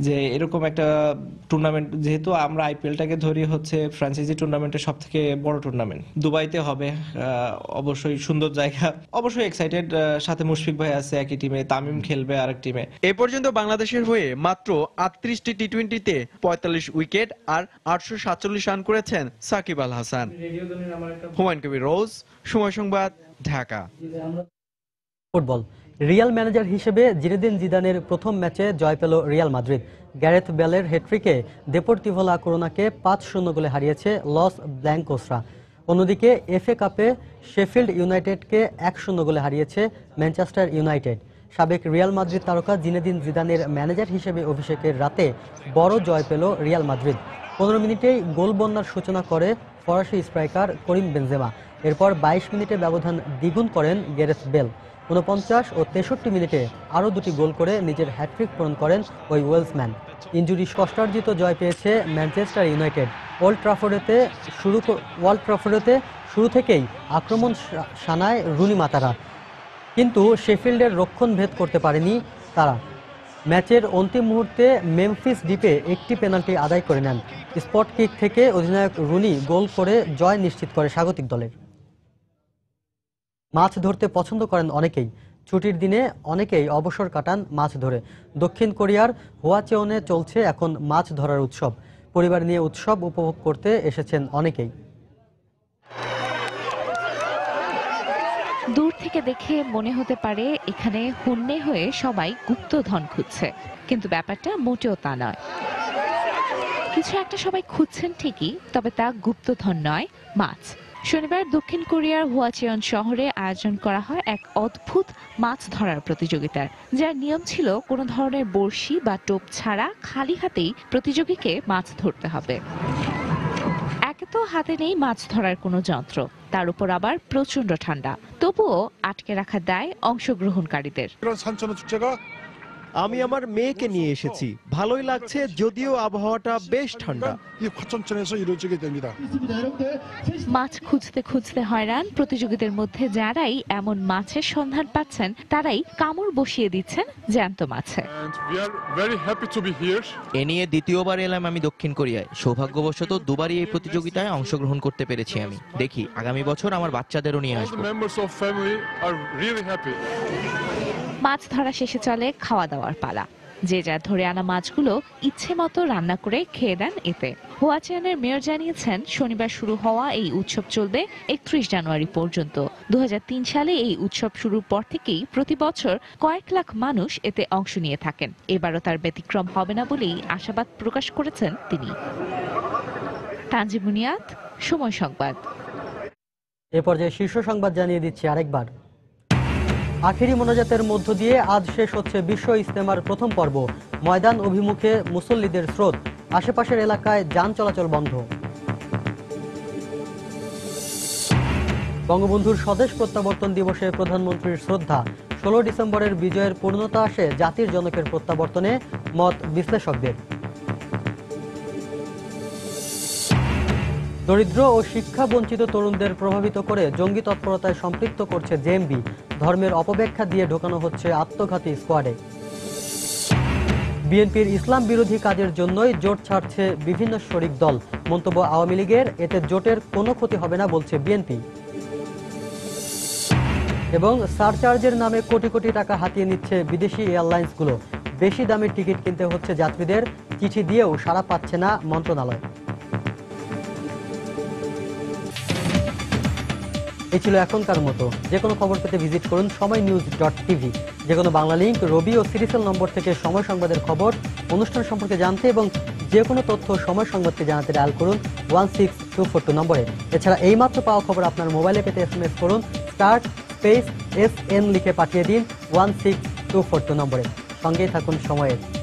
যে এরকম একটা টুর্নামেন্ট, যেহেতু আমরা আইপিএলটাকে ধরি হচ্ছে ফ্র্যাঞ্চাইজি টুর্নামেন্টের সব থেকে বড় টুর্নামেন্ট, দুবাইতে হবে, অবশ্যই সুন্দর জায়গা, অবশ্যই এক্সাইটেড। সাথে মুশফিক ভাই আছে একই টিমে, তামিম খেলবে আরেক টিমে। এ পর্যন্ত বাংলাদেশের হয়ে মাত্র 38টি টি-20তে 45 উইকেট আর 847 রান করেছেন সাকিব আল হাসান। হুমায়ুন কবির রোজ, সময় সংবাদ, ঢাকা। ফুটবল রিয়াল ম্যানেজার হিসেবে জিনেদিন জিদানের প্রথম ম্যাচে জয় পেল রিয়াল মাদ্রিদ। গ্যারেথ বেলের হ্যাট্রিকে দেপোর্তিভো লা করুনাকে 5-0 গোলে হারিয়েছে লস ব্ল্যাঙ্কোসরা। অন্যদিকে এফএ কাপে শেফিল্ড ইউনাইটেডকে 1-0 গোলে হারিয়েছে ম্যানচেস্টার ইউনাইটেড। সাবেক রিয়াল মাদ্রিদ তারকা জিনেদিন জিদানের ম্যানেজার হিসেবে অভিষেকের রাতে বড় জয় পেল রিয়াল মাদ্রিদ। 15 মিনিটেই গোল বন্যার সূচনা করে ফরাসি স্ট্রাইকার করিম বেনজেমা। এরপর 22 মিনিটে ব্যবধান দ্বিগুণ করেন গ্যারেথ বেল। 49 ও 63 মিনিটে আরও 2টি গোল করে নিজের হ্যাট্রিক পূরণ করেন ওই ওয়েলসম্যান। ইনজুরি কষ্টার্জিত জয় পেয়েছে ম্যানচেস্টার ইউনাইটেড। ওল্ড ট্রাফোর্ডেতে শুরু থেকেই আক্রমণ সানায় রুনি মাতারা, কিন্তু শেফিল্ডের রক্ষণ ভেদ করতে পারেনি তারা। ম্যাচের অন্তিম মুহূর্তে মেমফিস ডিপে একটি পেনাল্টি আদায় করে নেন। স্পট কিক থেকে অধিনায়ক রুনি গোল করে জয় নিশ্চিত করে স্বাগতিক দলের। মাছ ধরতে পছন্দ করেন অনেকেই। ছুটির দিনে অনেকেই অবসর কাটান মাছ ধরে। দক্ষিণ কোরিয়ার হোয়াচেওনে চলছে এখন মাছ ধরার উৎসব। পরিবার নিয়ে উৎসব উপভোগ করতে এসেছেন অনেকেই। দূর থেকে দেখে মনে হতে পারে এখানে হন্যে হয়ে সবাই গুপ্তধন খুঁজছে, কিন্তু ব্যাপারটা মোটেও তা নয়। কিছু একটা সবাই খুঁজছেন ঠিকই, তবে তা গুপ্তধন নয়, মাছ। শনিবার দক্ষিণ কোরিয়ার হোয়াচেয়ন শহরে আয়োজন করা হয় এক অদ্ভুত মাছ ধরার প্রতিযোগিতার, যার নিয়ম ছিল কোনো ধরনের বড়শি বা টোপ ছাড়া খালি হাতেই প্রতিযোগীকে মাছ ধরতে হবে। একে তো হাতে নেই মাছ ধরার কোনো যন্ত্র, তার উপর আবার প্রচন্ড ঠান্ডা, তবুও আটকে রাখা দায় অংশগ্রহণকারীদের। আমি আমার মেয়েকে নিয়ে এসেছি, ভালোই লাগছে যদিও আবহাওয়াটা বেশ ঠান্ডা। মাছ খুঁজতে খুঁজতে হয়রান প্রতিযোগীদের মধ্যে যারাই এমন মাছের সন্ধান পাচ্ছেন তারাই কামড় বসিয়ে দিচ্ছেন জ্যান্ত মাছে। এ নিয়ে দ্বিতীয়বার এলাম আমি দক্ষিণ কোরিয়ায়। সৌভাগ্যবশত দুবারই এই প্রতিযোগিতায় অংশগ্রহণ করতে পেরেছি আমি। দেখি আগামী বছর আমার বাচ্চাদেরও নিয়ে আসবো। মাছ ধরা শেষে চলে খাওয়া দাওয়ার পালা। যে যা ধরে আনা মাছগুলো ইচ্ছে মতো রান্না করে খেয়ে দেন এতে। হোয়াচেয়নের মেয়র জানিয়েছেন শনিবার শুরু হওয়া এই উৎসব চলবে 31 জানুয়ারি পর্যন্ত। 2003 সালে এই উৎসব শুরুর পর থেকেই প্রতি বছর কয়েক লাখ মানুষ এতে অংশ নিয়ে থাকেন। এবারও তার ব্যতিক্রম হবে না বলেই আশাবাদ প্রকাশ করেছেন তিনি। তানজিম মুনিয়াত, সময় সংবাদ। এ পর্যায়ে শীর্ষ সংবাদ জানিয়ে দিচ্ছি আরেকবার। আখেরি মোনাজাতের মধ্য দিয়ে আজ শেষ হচ্ছে বিশ্ব ইজতেমার প্রথম পর্ব। ময়দান অভিমুখে মুসল্লিদের স্রোত, আশেপাশের এলাকায় যান চলাচল বন্ধ। বঙ্গবন্ধুর স্বদেশ প্রত্যাবর্তন দিবসে প্রধানমন্ত্রীর শ্রদ্ধা। 16 ডিসেম্বরের বিজয়ের পূর্ণতা আসে জাতির জনকের প্রত্যাবর্তনে, মত বিশ্লেষকদের। দরিদ্র ও শিক্ষা বঞ্চিত তরুণদের প্রভাবিত করে জঙ্গি তৎপরতায় সম্পৃক্ত করছে জেএমবি। ধর্মের অপব্যাখ্যা দিয়ে ঢোকানো হচ্ছে আত্মঘাতী স্কোয়াডে। বিএনপির ইসলাম বিরোধী কাজের জন্যই জোট ছাড়ছে বিভিন্ন শরিক দল। মন্তব্য আওয়ামী লীগের, এতে জোটের কোনো ক্ষতি হবে না বলছে বিএনপি। এবং সারচার্জের নামে কোটি কোটি টাকা হাতিয়ে নিচ্ছে বিদেশি এয়ারলাইন্সগুলো। বেশি দামের টিকিট কিনতে হচ্ছে যাত্রীদের, চিঠি দিয়েও সাড়া পাচ্ছে না মন্ত্রণালয়। এই ছিল এখনকার মতো। যে কোনো খবর পেতে ভিজিট করুন সময়নিউজ.tv। যে কোনো বাংলা লিংক, রবি ও সিরিয়াল নম্বর থেকে সময় সংবাদের খবর, অনুষ্ঠান সম্পর্কে জানতে এবং যে কোনো তথ্য সময় সংবাদকে জানাতে ডায়াল করুন 16242 নম্বরে। এছাড়া এইমাত্র পাওয়া খবর আপনার মোবাইলে পেতে SMS করুন *SN লিখে পাঠিয়ে দিন 16242 নম্বরে। সঙ্গেই থাকুন সময়ের।